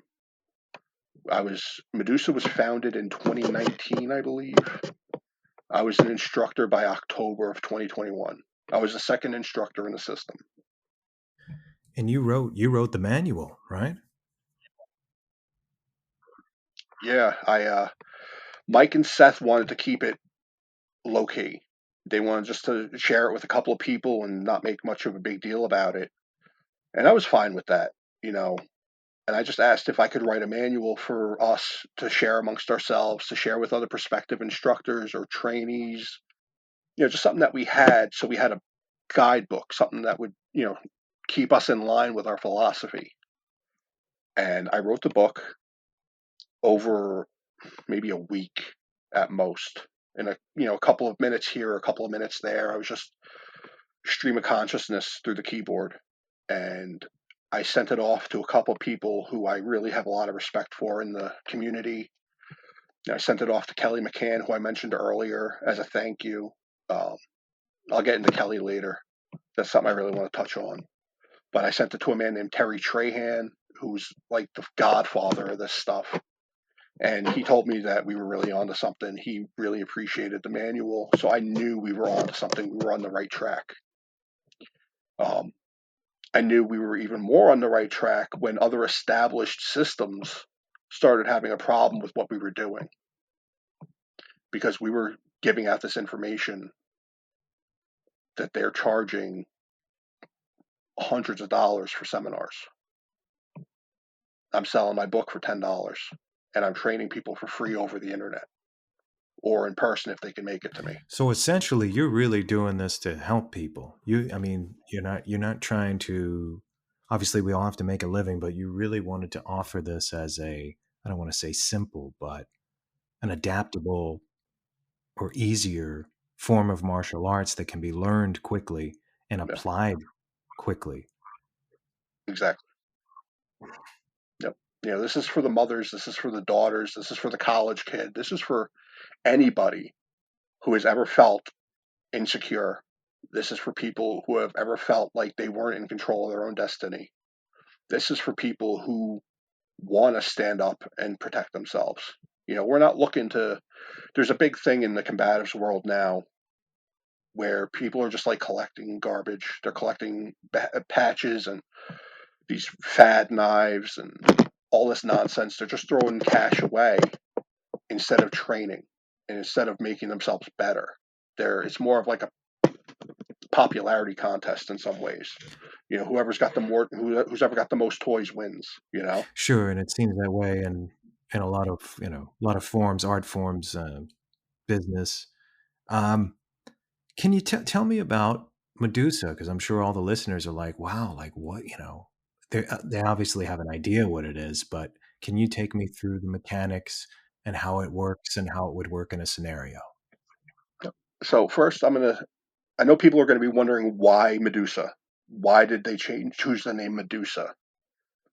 Medusa was founded in 2019, I believe. I was an instructor by October of 2021. I was the second instructor in the system. And you wrote the manual, right? Yeah, Mike and Seth wanted to keep it low key. They wanted just to share it with a couple of people and not make much of a big deal about it. And I was fine with that, And I just asked if I could write a manual for us to share amongst ourselves, to share with other prospective instructors or trainees, just something that we had. So we had a guidebook, something that would, keep us in line with our philosophy. And I wrote the book over maybe a week. at most. In a couple of minutes here, a couple of minutes there, I was just stream of consciousness through the keyboard, and I sent it off to a couple of people who I really have a lot of respect for in the community. I sent it off to Kelly McCann, who I mentioned earlier, as a thank you. I'll get into Kelly later. That's something I really want to touch on. But I sent it to a man named Terry Trahan, who's like the godfather of this stuff. And he told me that we were really onto something. He really appreciated the manual. So I knew we were onto something. We were on the right track. I knew we were even more on the right track when other established systems started having a problem with what we were doing, because we were giving out this information that they're charging hundreds of dollars for seminars. I'm selling my book for $10, and I'm training people for free over the internet or in person if they can make it to me. So essentially, you're really doing this to help people. You're not trying to. Obviously, we all have to make a living, but you really wanted to offer this as I don't want to say simple, but an adaptable or easier form of martial arts that can be learned quickly and applied quickly. Exactly. Yep. This is for the mothers. This is for the daughters. This is for the college kid. This is for anybody who has ever felt insecure. This is for people who have ever felt like they weren't in control of their own destiny. This is for people who want to stand up and protect themselves. We're not looking to. There's a big thing in the combatives world now where people are just like collecting garbage. They're collecting patches and these fad knives and all this nonsense. They're just throwing cash away instead of training and instead of making themselves better. It's more of like a popularity contest in some ways. Whoever's got who's ever got the most toys wins. Sure, and it seems that way in a lot of forms, art forms, business. Can you tell me about Medusa? Because I'm sure all the listeners are like, wow, like what, they obviously have an idea what it is, but can you take me through the mechanics and how it works and how it would work in a scenario? So first, I know people are going to be wondering why Medusa. Why did they choose the name Medusa?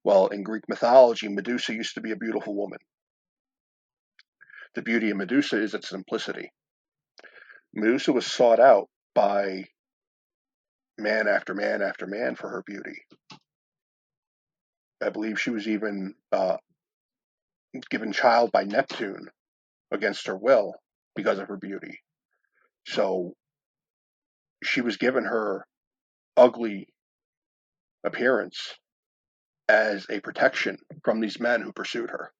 Well, in Greek mythology, Medusa used to be a beautiful woman. The beauty of Medusa is its simplicity. Medusa was sought out by man after man after man for her beauty. I believe she was even given child by Neptune against her will because of her beauty. So she was given her ugly appearance as a protection from these men who pursued her.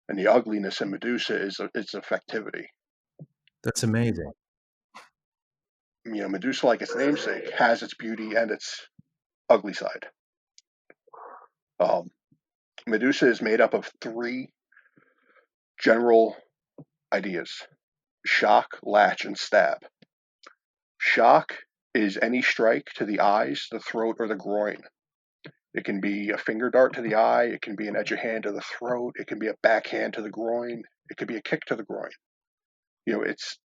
And the ugliness in Medusa is its effectivity. That's amazing. Medusa, like its namesake, has its beauty and its ugly side. Medusa is made up of 3 general ideas: shock, latch, and stab. Shock is any strike to the eyes, the throat, or the groin. It can be a finger dart to the eye, it can be an edge of hand to the throat, it can be a backhand to the groin, it could be a kick to the groin. It's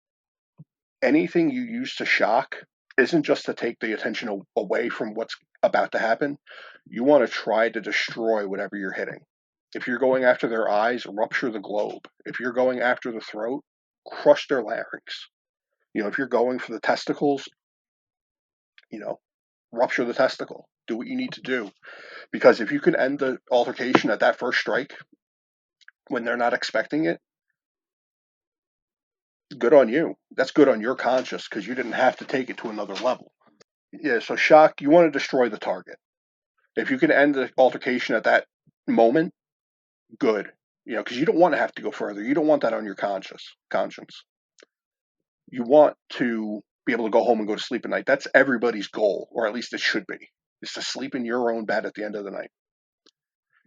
anything you use to shock isn't just to take the attention away from what's about to happen. You want to try to destroy whatever you're hitting. If you're going after their eyes, rupture the globe. If you're going after the throat, crush their larynx. If you're going for the testicles, rupture the testicle. Do what you need to do. Because if you can end the altercation at that first strike, when they're not expecting it, good on you. That's good on your conscience because you didn't have to take it to another level. Yeah, so shock, you want to destroy the target. If you can end the altercation at that moment, good. Because you don't want to have to go further. You don't want that on your conscience. You want to be able to go home and go to sleep at night. That's everybody's goal, or at least it should be, is to sleep in your own bed at the end of the night.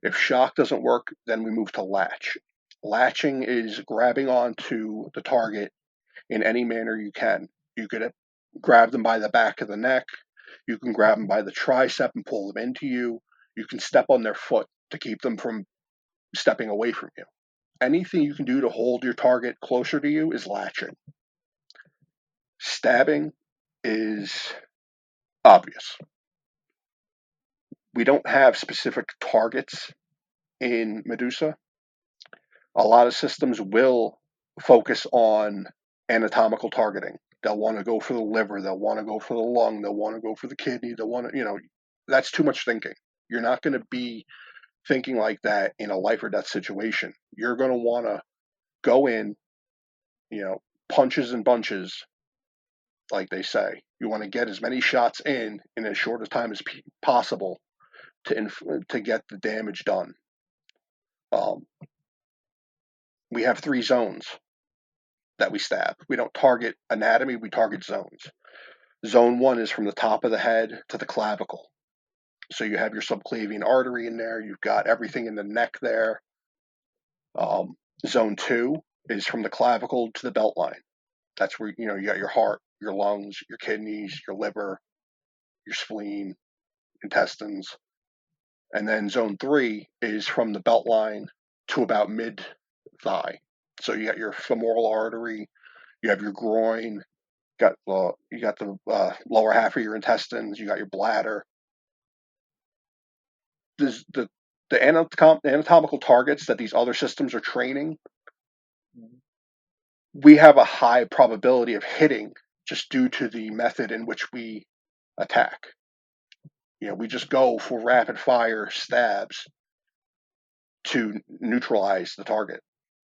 If shock doesn't work, then we move to latch. Latching is grabbing onto the target in any manner you can. You could grab them by the back of the neck. You can grab them by the tricep and pull them into you. You can step on their foot to keep them from stepping away from you. anything you can do to hold your target closer to you is latching. Stabbing is obvious. We don't have specific targets in Medusa. A lot of systems will focus on anatomical targeting. They'll want to go for the liver, they'll want to go for the lung, they'll want to go for the kidney, they'll want to, that's too much thinking. You're not going to be thinking like that in a life or death situation. You're going to want to go in, punches and bunches, like they say. You want to get as many shots in as short a time as possible to get the damage done. We have 3 zones that we stab. We don't target anatomy, we target zones. Zone 1 is from the top of the head to the clavicle. So you have your subclavian artery in there, you've got everything in the neck there. Zone 2 is from the clavicle to the belt line. That's where, you got your heart, your lungs, your kidneys, your liver, your spleen, intestines. And then zone 3 is from the belt line to about mid-thigh. So you got your femoral artery, you have your groin, you got the lower half of your intestines, you got your bladder. The anatomical targets that these other systems are training, we have a high probability of hitting just due to the method in which we attack. We just go for rapid fire stabs to neutralize the target.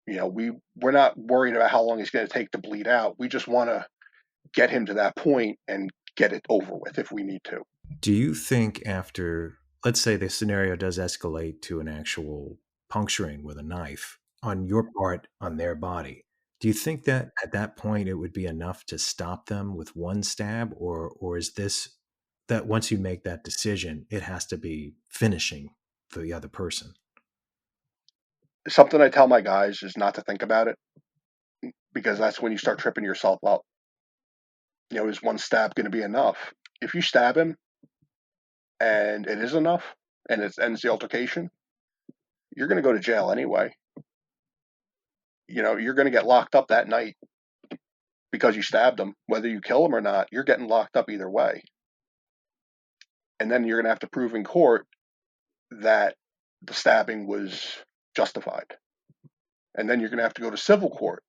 We're not worried about how long he's going to take to bleed out. We just want to get him to that point and get it over with if we need to. Do you think after, let's say the scenario does escalate to an actual puncturing with a knife on your part on their body, do you think that at that point it would be enough to stop them with one stab, or is this that once you make that decision, it has to be finishing for the other person? Something I tell my guys is not to think about it, because that's when you start tripping yourself up. Is one stab going to be enough? If you stab him and it is enough and it ends the altercation, you're going to go to jail anyway. You're going to get locked up that night because you stabbed him. Whether you kill him or not, you're getting locked up either way. And then you're going to have to prove in court that the stabbing was justified. And then you're going to have to go to civil court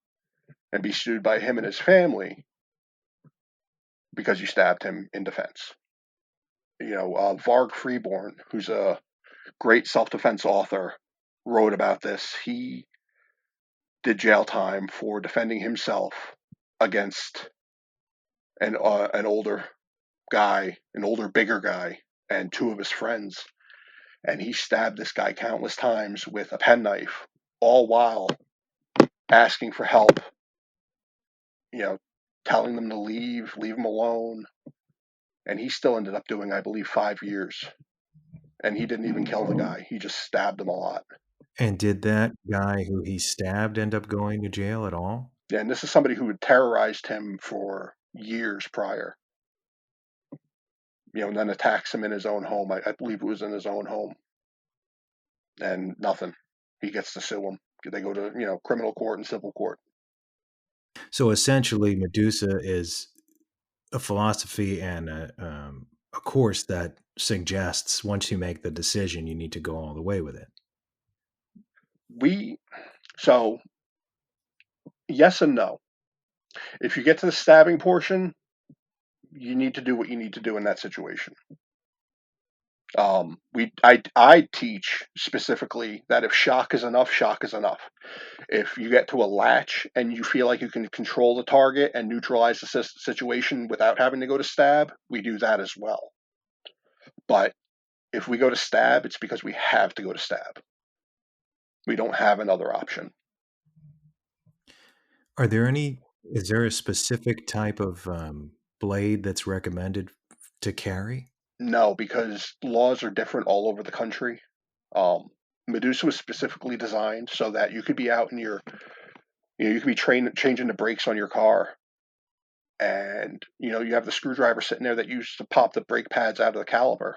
and be sued by him and his family because you stabbed him in defense. Varg Freeborn, who's a great self-defense author, wrote about this. He did jail time for defending himself against an older guy, an older, bigger guy, and 2 of his friends. And he stabbed this guy countless times with a penknife, all while asking for help, telling them to leave him alone. And he still ended up doing, I believe, 5 years. And he didn't even kill the guy. He just stabbed him a lot. And did that guy who he stabbed end up going to jail at all? Yeah, and this is somebody who had terrorized him for years prior. And then attacks him in his own home. I believe it was in his own home. And nothing. He gets to sue him. They go to, criminal court and civil court. So essentially, Medusa is a philosophy and a course that suggests once you make the decision, you need to go all the way with it. So yes and no. If you get to the stabbing portion, you need to do what you need to do in that situation. I teach specifically that if shock is enough, shock is enough. If you get to a latch and you feel like you can control the target and neutralize the situation without having to go to stab, we do that as well. But if we go to stab, it's because we have to go to stab. We don't have another option. Is there a specific type of blade that's recommended to carry? No, because laws are different all over the country. Medusa was specifically designed so that you could be out in you could be changing the brakes on your car, and you have the screwdriver sitting there that you use to pop the brake pads out of the caliper.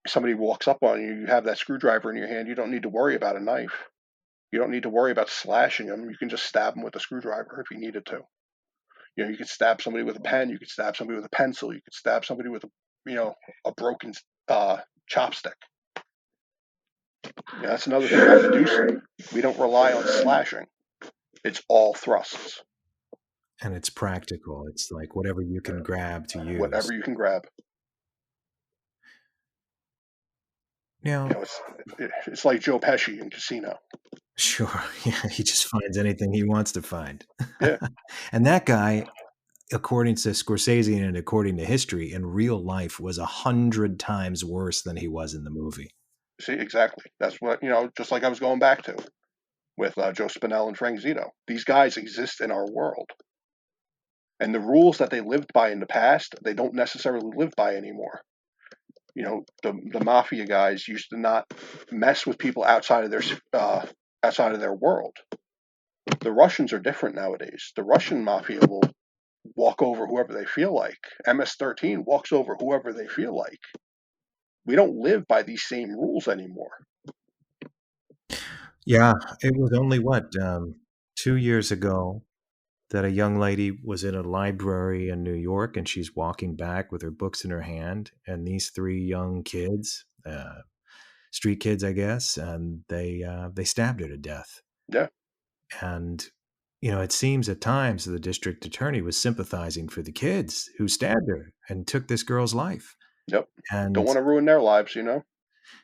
Somebody walks up on you, you have that screwdriver in your hand, you don't need to worry about a knife. You don't need to worry about slashing them. You can just stab them with a screwdriver if you needed to. You could stab somebody with a pen. You could stab somebody with a pencil. You could stab somebody with a broken chopstick. That's another thing about Medusa. We don't rely on slashing. It's all thrusts. And it's practical. It's like whatever you can grab to use. Whatever you can grab. Now, it's like Joe Pesci in Casino. Sure. Yeah, he just finds anything he wants to find. Yeah. And that guy, according to Scorsese and according to history, in real life was 100 times worse than he was in the movie. See, exactly. That's what, just like I was going back to with Joe Spinell and Frank Zito. These guys exist in our world. And the rules that they lived by in the past, they don't necessarily live by anymore. The mafia guys used to not mess with people outside of their world. The Russians are different nowadays. The Russian mafia will walk over whoever they feel like. MS-13 walks over whoever they feel like. We don't live by these same rules anymore. Yeah, it was only 2 years ago that a young lady was in a library in New York, and she's walking back with her books in her hand, and these 3 young kids, street kids, I guess, and they stabbed her to death. Yeah. And it seems at times the district attorney was sympathizing for the kids who stabbed her and took this girl's life. Yep. And don't want to ruin their lives,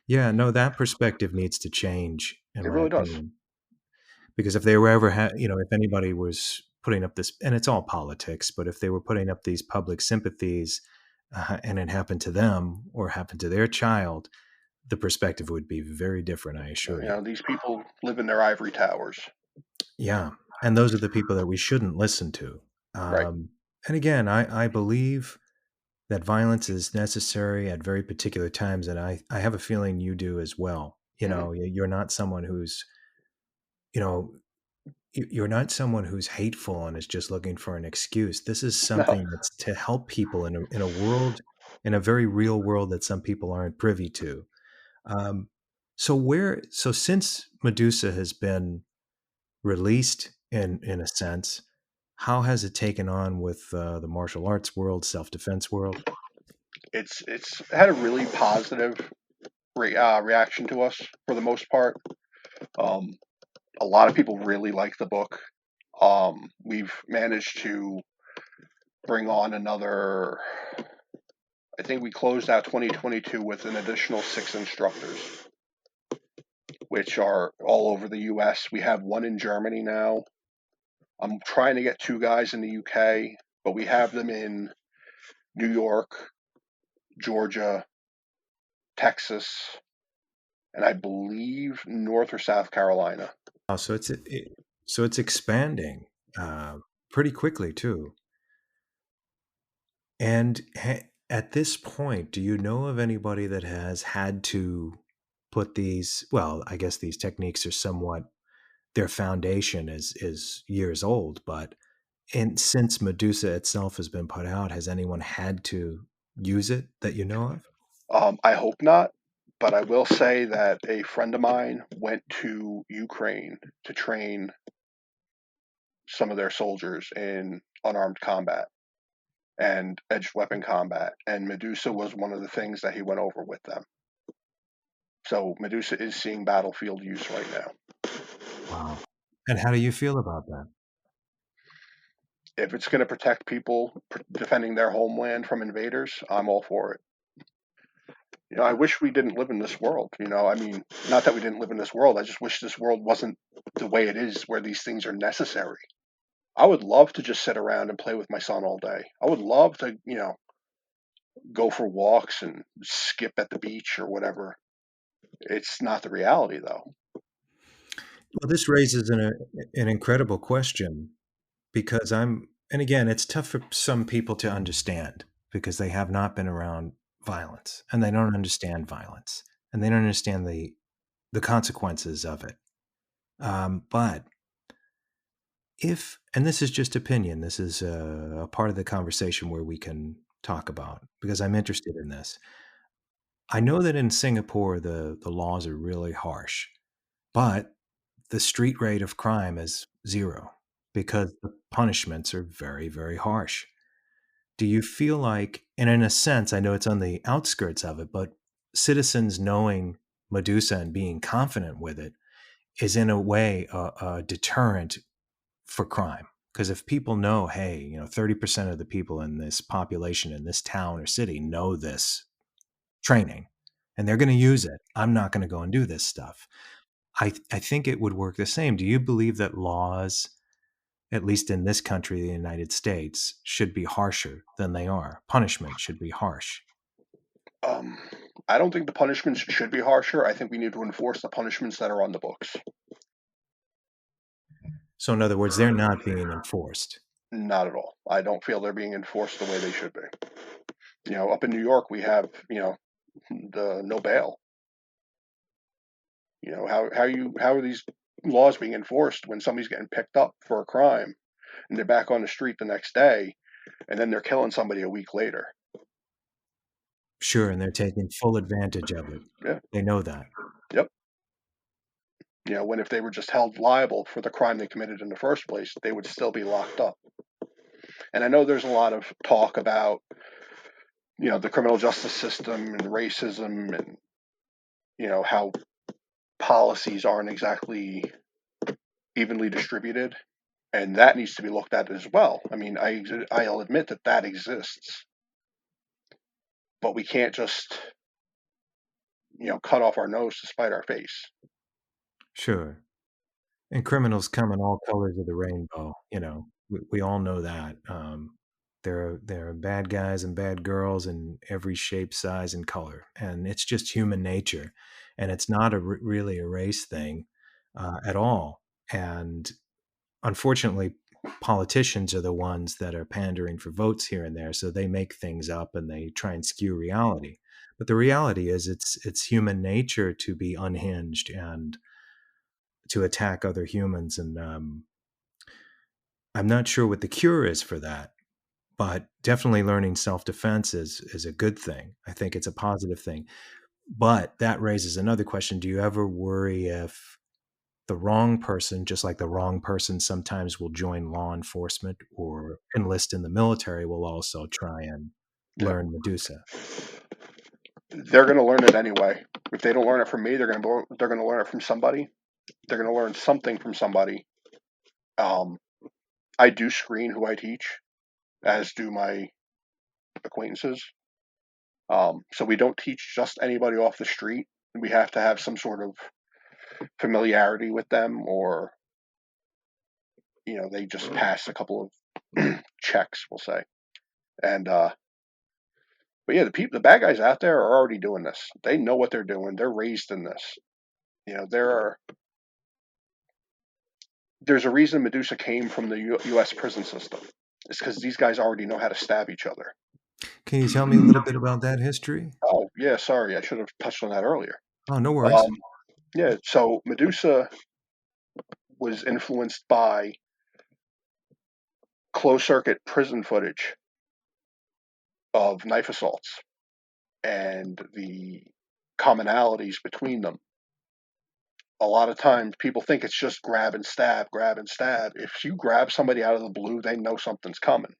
Yeah, no, that perspective needs to change. It really does. Because if they were ever, if anybody was putting up this, and it's all politics, but if they were putting up these public sympathies and it happened to them or happened to their child, the perspective would be very different, I assure you. These people live in their ivory towers. Yeah, and those are the people that we shouldn't listen to. Right. And again, I believe that violence is necessary at very particular times, and I have a feeling you do as well. You're not someone who's, you're not someone who's hateful and is just looking for an excuse. This is something that's to help people in a world, in a very real world that some people aren't privy to. So since Medusa has been released in a sense, how has it taken on with the martial arts world, self-defense world? It's had a really positive reaction to us for the most part. A lot of people really like the book. We've managed to bring on another, I think we closed out 2022 with an additional 6 instructors, which are all over the US. We have 1 in Germany now. I'm trying to get 2 guys in the UK, but we have them in New York, Georgia, Texas, and I believe North or South Carolina. Oh, so it's expanding pretty quickly too. And at this point, do you know of anybody that has had to put these? Well, I guess these techniques are somewhat, their foundation is years old, but since Medusa itself has been put out, has anyone had to use it that you know of? I hope not. But I will say that a friend of mine went to Ukraine to train some of their soldiers in unarmed combat and edged weapon combat, and Medusa was one of the things that he went over with them. So Medusa is seeing battlefield use right now. Wow. And how do you feel about that? If it's going to protect people defending their homeland from invaders, I'm all for it. I wish we didn't live in this world. I mean, not that we didn't live in this world. I just wish this world wasn't the way it is, where these things are necessary. I would love to just sit around and play with my son all day. I would love to, go for walks and skip at the beach or whatever. It's not the reality, though. Well, this raises an incredible question, because and again, it's tough for some people to understand because they have not been around violence and they don't understand violence and they don't understand the consequences of it. But and this is just opinion, this is a part of the conversation where we can talk about, because I'm interested in this. I know that in Singapore, the laws are really harsh, but the street rate of crime is zero because the punishments are very, very harsh. Do you feel like, and in a sense, I know it's on the outskirts of it, but citizens knowing Medusa and being confident with it is in a way a deterrent for crime? Because if people know, hey, 30% of the people in this population in this town or city know this training and they're going to use it, I'm not going to go and do this stuff. I think it would work the same. Do you believe that laws, at least in this country, the United States, should be harsher than they are? Punishment should be harsh. I don't think the punishments should be harsher. I think we need to enforce the punishments that are on the books. So in other words, they're not being enforced. Not at all. I don't feel they're being enforced the way they should be. Up in New York, we have, the no bail. How are these laws being enforced when somebody's getting picked up for a crime and they're back on the street the next day and then they're killing somebody a week later? Sure, and they're taking full advantage of it. Yeah. They know that. Yep. When if they were just held liable for the crime they committed in the first place, they would still be locked up. And I know there's a lot of talk about, the criminal justice system and racism and, how policies aren't exactly evenly distributed. And that needs to be looked at as well. I mean, I'll admit that exists. But we can't just, cut off our nose to spite our face. Sure. And criminals come in all colors of the rainbow. We all know that. There are bad guys and bad girls in every shape, size, and color, and it's just human nature, and it's not really a race thing at all. And unfortunately, politicians are the ones that are pandering for votes here and there, so they make things up and they try and skew reality. But the reality is, it's human nature to be unhinged and to attack other humans, and I'm not sure what the cure is for that, but definitely learning self-defense is a good thing. I think it's a positive thing. But that raises another question. Do you ever worry if the wrong person, just like the wrong person sometimes will join law enforcement or enlist in the military, will also try and learn Medusa? They're going to learn it anyway. If they don't learn it from me, they're going to learn it from somebody. They're going to learn something from somebody. I do screen who I teach, as do my acquaintances. So we don't teach just anybody off the street. We have to have some sort of familiarity with them, or they just pass a couple of checks, we'll say. And but yeah, the bad guys out there are already doing this. They know what they're doing. They're raised in this. There's a reason Medusa came from the U.S. prison system. It's because these guys already know how to stab each other. Can you tell me a little bit about that history? Oh, yeah, sorry. I should have touched on that earlier. Oh, no worries. Yeah, so Medusa was influenced by closed-circuit prison footage of knife assaults and the commonalities between them. A lot of times people think it's just grab and stab, grab and stab. If you grab somebody out of the blue, they know something's coming.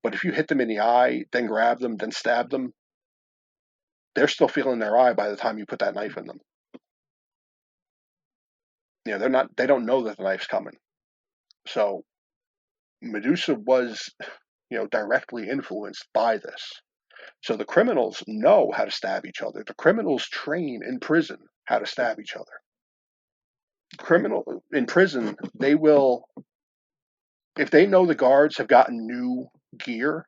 But if you hit them in the eye, then grab them, then stab them, they're still feeling their eye by the time you put that knife in them. They don't know that the knife's coming. So Medusa was, directly influenced by this. So the criminals know how to stab each other. The criminals train in prison how to stab each other. Criminal in prison, they will, if they know the guards have gotten new gear,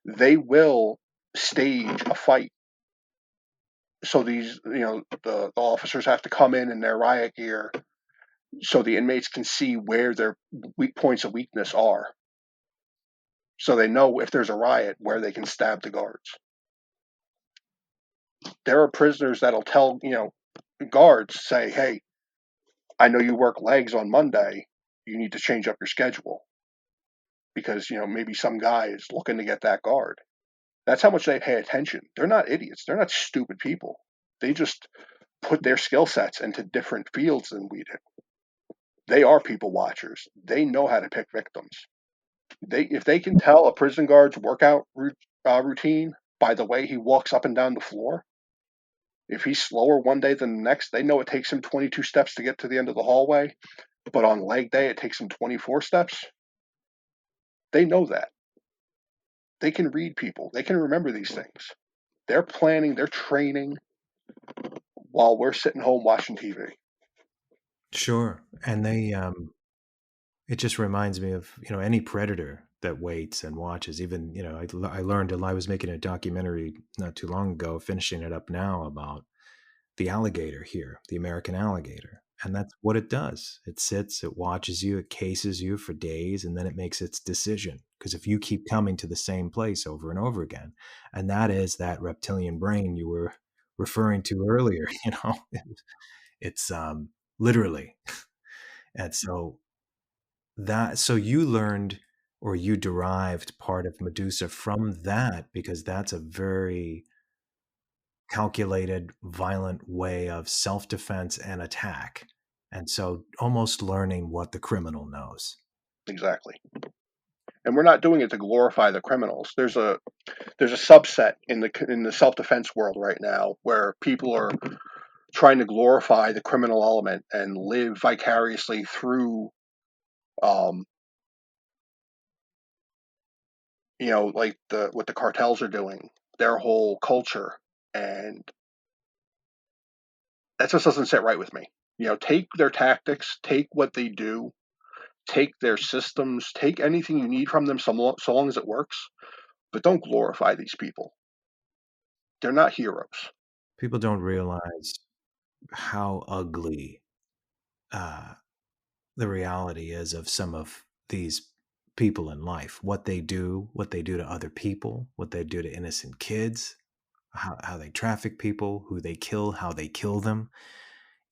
they will stage a fight. So these, the officers have to come in their riot gear so the inmates can see where their weak points of weakness are. So they know if there's a riot where they can stab the guards. There are prisoners that'll tell, guards, say, hey, I know you work legs on Monday. You need to change up your schedule because, maybe some guy is looking to get that guard. That's how much they pay attention. They're not idiots. They're not stupid people. They just put their skill sets into different fields than we do. They are people watchers. They know how to pick victims. If they can tell a prison guard's workout routine by the way he walks up and down the floor, if he's slower one day than the next, they know it takes him 22 steps to get to the end of the hallway, but on leg day it takes him 24 steps. They know that. They can read people. They can remember these things. They're planning, they're training while we're sitting home watching TV. Sure. And it just reminds me of, any predator that waits and watches. Even, I learned, I was making a documentary not too long ago, finishing it up now, about the alligator here, the American alligator. And that's what it does. It sits, it watches you, it cases you for days, and then it makes its decision. Because if you keep coming to the same place over and over again, and that is that reptilian brain you were referring to earlier, it's literally. And so you learned, or you derived part of Medusa from that, because that's a very calculated, violent way of self-defense and attack. And so almost learning what the criminal knows. Exactly. And we're not doing it to glorify the criminals. There's a subset in the self-defense world right now where people are trying to glorify the criminal element and live vicariously through like what the cartels are doing, their whole culture, and that just doesn't sit right with me. Take their tactics, take what they do, take their systems, take anything you need from them, so long as it works, but don't glorify these people. They're not heroes. People don't realize how ugly the reality is of some of these people in life, what they do to other people, what they do to innocent kids, how they traffic people, who they kill, how they kill them.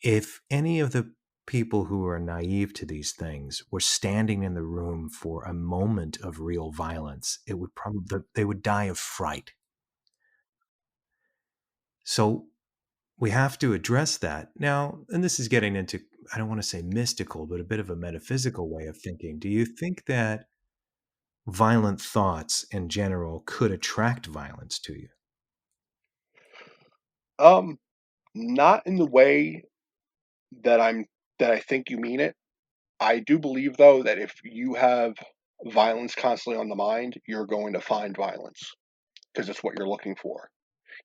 If any of the people who are naive to these things were standing in the room for a moment of real violence, they would die of fright. So we have to address that now. And this is getting into, I don't want to say mystical, but a bit of a metaphysical way of thinking. Do you think that violent thoughts in general could attract violence to you? Not in the way that I think you mean it. I do believe, though, that if you have violence constantly on the mind, you're going to find violence because it's what you're looking for.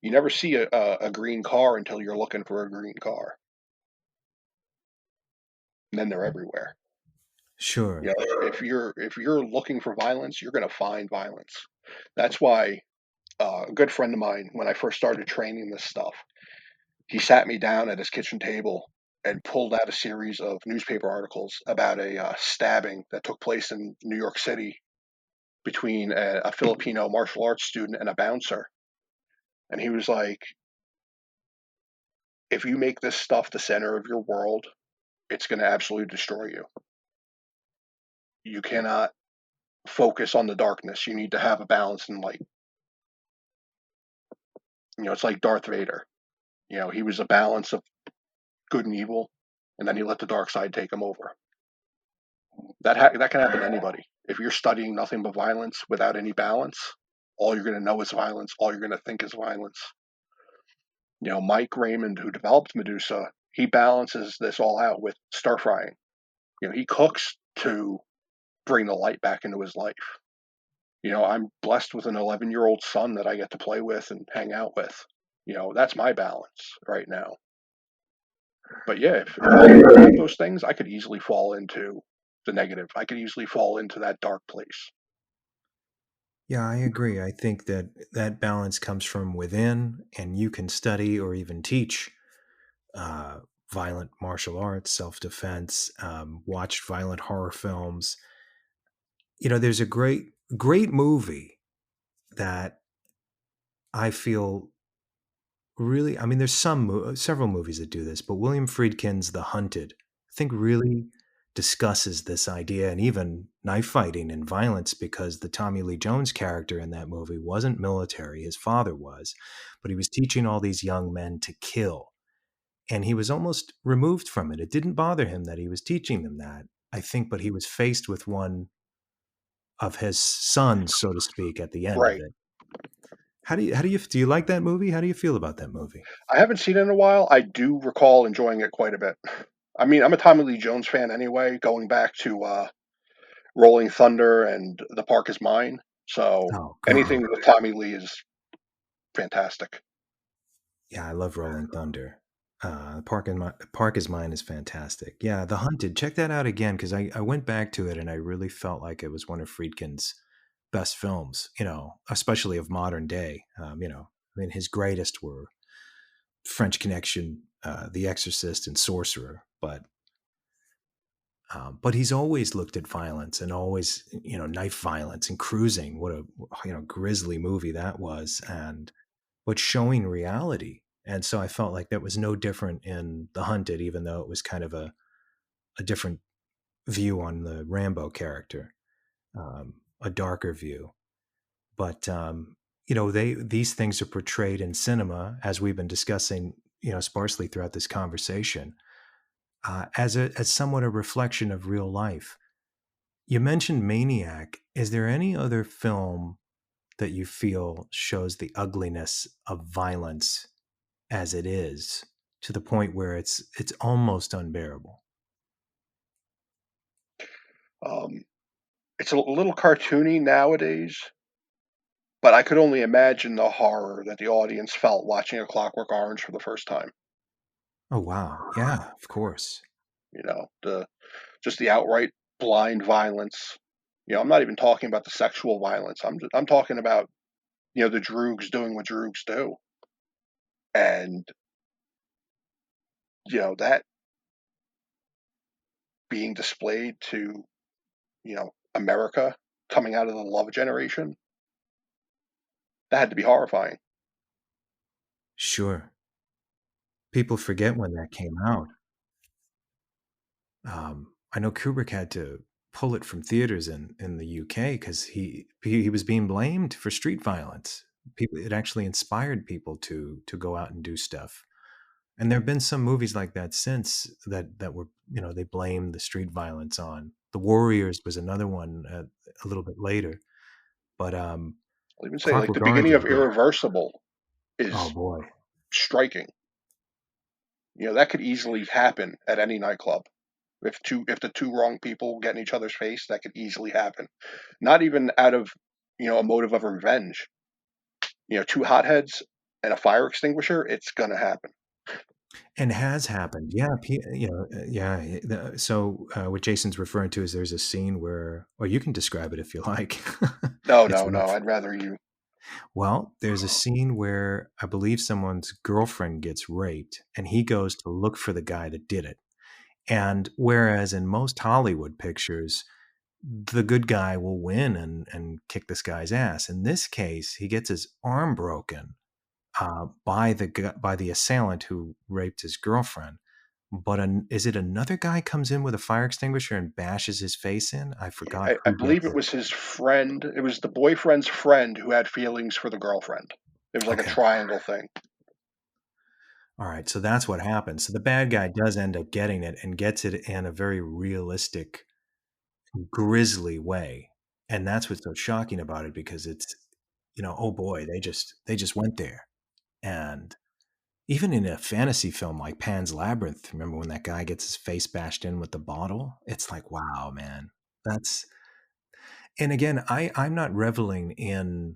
You never see a green car until you're looking for a green car. And then they're everywhere. Sure. If you're looking for violence, you're going to find violence. That's why a good friend of mine, when I first started training this stuff, he sat me down at his kitchen table and pulled out a series of newspaper articles about a stabbing that took place in New York City between a Filipino martial arts student and a bouncer. And he was like, if you make this stuff the center of your world, it's going to absolutely destroy you. You cannot focus on the darkness. You need to have a balance in light. It's like Darth Vader. He was a balance of good and evil, and then he let the dark side take him over. That can happen to anybody. If you're studying nothing but violence without any balance, all you're going to know is violence. All you're going to think is violence. Mike Raymond, who developed Medusa, he balances this all out with stir frying. He cooks to bring the light back into his life. I'm blessed with an 11-year-old son that I get to play with and hang out with. That's my balance right now. But yeah, if I didn't have those things, I could easily fall into the negative. I could easily fall into that dark place. Yeah, I agree. I think that balance comes from within, and you can study or even teach violent martial arts, self-defense, watch violent horror films. There's a great movie that I feel really, there's several movies that do this, but William Friedkin's The Hunted, I think, really discusses this idea, and even knife fighting and violence, because the Tommy Lee Jones character in that movie wasn't military. His father was, but he was teaching all these young men to kill. and he was almost removed from it. It didn't bother him that he was teaching them that, I think, but he was faced with one of his sons, so to speak, at the end of Right. it. Do you like that movie? How do you feel about that movie? I haven't seen it in a while. I do recall enjoying it quite a bit. I mean, I'm a Tommy Lee Jones fan anyway, going back to Rolling Thunder and The Park Is Mine. So Oh, great anything movie. with Tommy Lee is fantastic. Yeah, I love Rolling Thunder. Park is Mine is fantastic. Yeah, The Hunted. Check that out again because I went back to it and I really felt like it was one of Friedkin's best films. Especially of modern day. I mean, his greatest were French Connection, The Exorcist, and Sorcerer. But he's always looked at violence and always, knife violence and Cruising. What a grisly movie that was, but showing reality. And so I felt like that was no different in The Hunted, even though it was kind of a different view on the Rambo character, a darker view. But these things are portrayed in cinema, as we've been discussing, sparsely throughout this conversation, as somewhat a reflection of real life. You mentioned Maniac. Is there any other film that you feel shows the ugliness of violence as it is, to the point where it's almost unbearable? Um, it's a little cartoony nowadays, but I could only imagine the horror that the audience felt watching A Clockwork Orange for the first time. Oh wow, yeah, of course. The just the outright blind violence. I'm not even talking about the sexual violence. I'm talking about the droogs doing what droogs do, and that being displayed to America coming out of the Love generation. That had to be horrifying. Sure. People forget when that came out. I know Kubrick had to pull it from theaters in the UK because he was being blamed for street violence. It actually inspired people to go out and do stuff. And there have been some movies like that since that were, they blamed the street violence on. The Warriors was another one, a little bit later, but I'll even say, like, the Clockwork Orange beginning is of great. Irreversible Oh is boy. striking. That could easily happen at any nightclub. If the two wrong people get in each other's face, that could easily happen. Not even out of a motive of revenge. Two hotheads and a fire extinguisher, it's gonna happen. And has happened. Yeah, yeah. So what Jason's referring to is there's a scene where, or you can describe it if you like. No, It's no, no. rough. I'd rather you. Well, there's a scene where I believe someone's girlfriend gets raped, and he goes to look for the guy that did it. And whereas in most Hollywood pictures, the good guy will win and kick this guy's ass. In this case, he gets his arm broken by the assailant who raped his girlfriend. But is it another guy comes in with a fire extinguisher and bashes his face in? I forgot I who believe gets it it. was his friend. It was the boyfriend's friend who had feelings for the girlfriend. It was like a Okay. triangle thing. All right. So that's what happens. So the bad guy does end up getting it and gets it in a very realistic, grisly way. And that's what's so shocking about it, because it's, oh boy, they just went there. And even in a fantasy film like Pan's Labyrinth, remember when that guy gets his face bashed in with the bottle? It's like, wow, man. That's And again, I'm not reveling in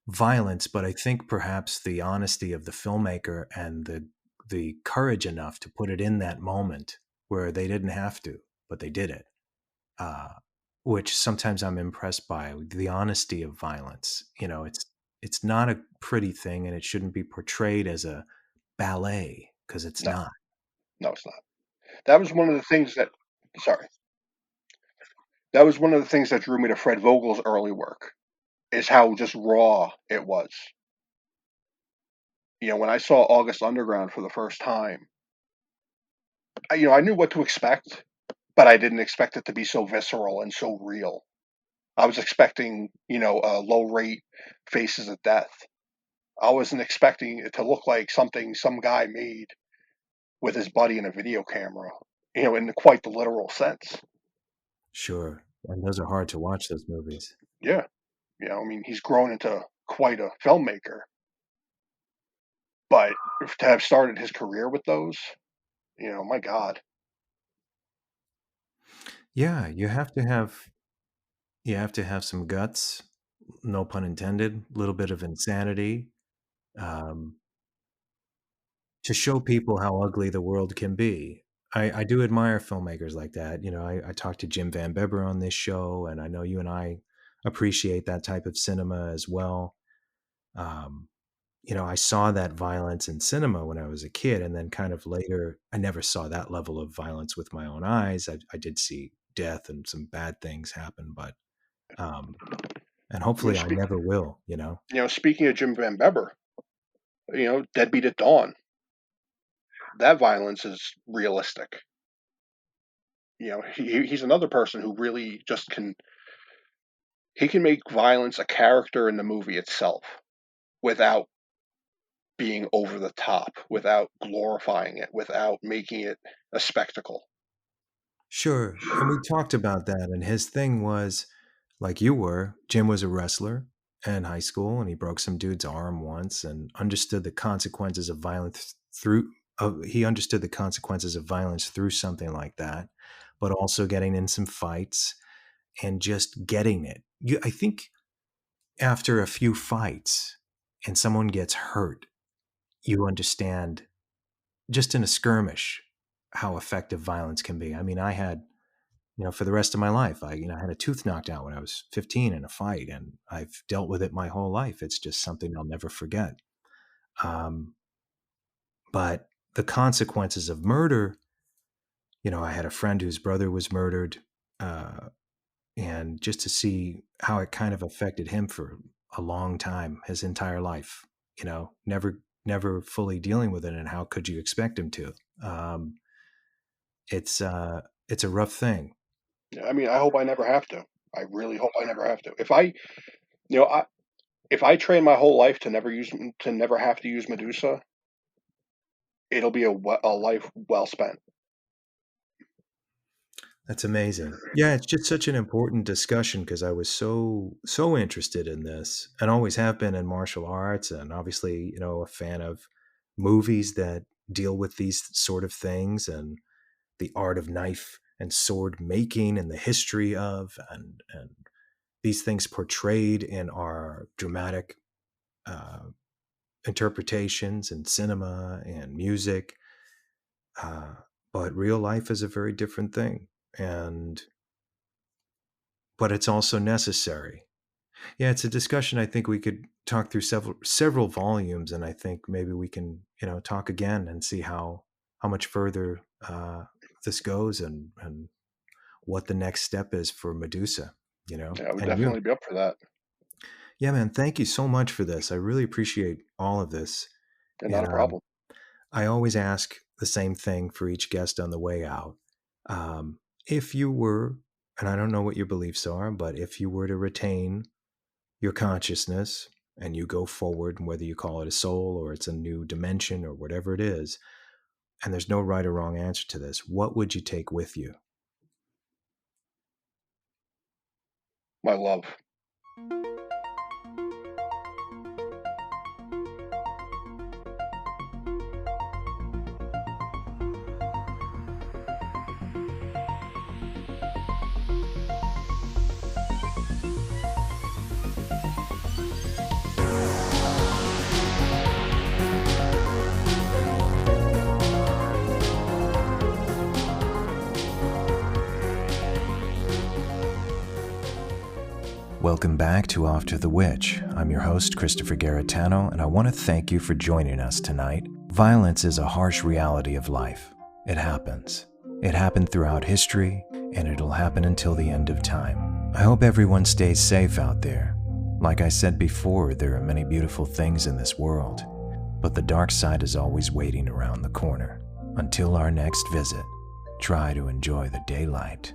violence, but I think perhaps the honesty of the filmmaker and the courage enough to put it in that moment where they didn't have to, but they did it. Uh, which sometimes I'm impressed by, the honesty of violence. It's not a pretty thing, and it shouldn't be portrayed as a ballet, because it's No, not. no, it's not. That was one of the things that. Sorry. That was one of the things that drew me to Fred Vogel's early work, is how just raw it was. When I saw August Underground for the first time, I knew what to expect, but I didn't expect it to be so visceral and so real. I was expecting, low rate Faces of Death. I wasn't expecting it to look like something some guy made, with his buddy in a video camera, in quite the literal sense. Sure. And those are hard to watch, those movies. Yeah. I mean, he's grown into quite a filmmaker. But to have started his career with those, my God. Yeah, you have to have some guts, no pun intended, a little bit of insanity, um, to show people how ugly the world can be. I do admire filmmakers like that. I talked to Jim Van Bebber on this show, and I know you and I appreciate that type of cinema as well. Um, I saw that violence in cinema when I was a kid, and then kind of later, I never saw that level of violence with my own eyes. I did see death and some bad things happen, but and hopefully I never will. Speaking of Jim Van Bebber, Deadbeat at Dawn. That violence is realistic. He's another person who really just can make violence a character in the movie itself without being over the top, without glorifying it, without making it a spectacle. Sure. And we talked about that. And his thing was, like you were, Jim was a wrestler in high school, and he broke some dude's arm once and understood the consequences of violence he understood the consequences of violence through something like that, but also getting in some fights and just getting it. I think after a few fights and someone gets hurt, you understand, just in a skirmish, how effective violence can be. I mean, I had, for the rest of my life, I had a tooth knocked out when I was 15 in a fight, and I've dealt with it my whole life. It's just something I'll never forget. But the consequences of murder, I had a friend whose brother was murdered, and just to see how it kind of affected him for a long time, his entire life, never fully dealing with it, and how could you expect him to? It's a rough thing. I mean, I hope I never have to. I really hope I never have to. If I train my whole life to never have to use Medusa, it'll be a life well spent. That's amazing. Yeah, it's just such an important discussion, because I was so interested in this, and always have been, in martial arts, and obviously, a fan of movies that deal with these sort of things, and the art of knife and sword making, and the history of, and these things portrayed in our dramatic interpretations in cinema and music. But real life is a very different thing. But it's also necessary. Yeah, it's a discussion I think we could talk through several volumes, and I think maybe we can, talk again and see how much further this goes, and what the next step is for Medusa. Yeah, I would definitely be up for that. Yeah, man, thank you so much for this. I really appreciate all of this. And not a problem. I always ask the same thing for each guest on the way out. If you were, and I don't know what your beliefs are, but if you were to retain your consciousness and you go forward, whether you call it a soul or it's a new dimension or whatever it is, and there's no right or wrong answer to this, what would you take with you? My love. Welcome back to After the Witch. I'm your host, Christopher Garetano, and I want to thank you for joining us tonight. Violence is a harsh reality of life. It happens. It happened throughout history, and it'll happen until the end of time. I hope everyone stays safe out there. Like I said before, there are many beautiful things in this world, but the dark side is always waiting around the corner. Until our next visit, try to enjoy the daylight.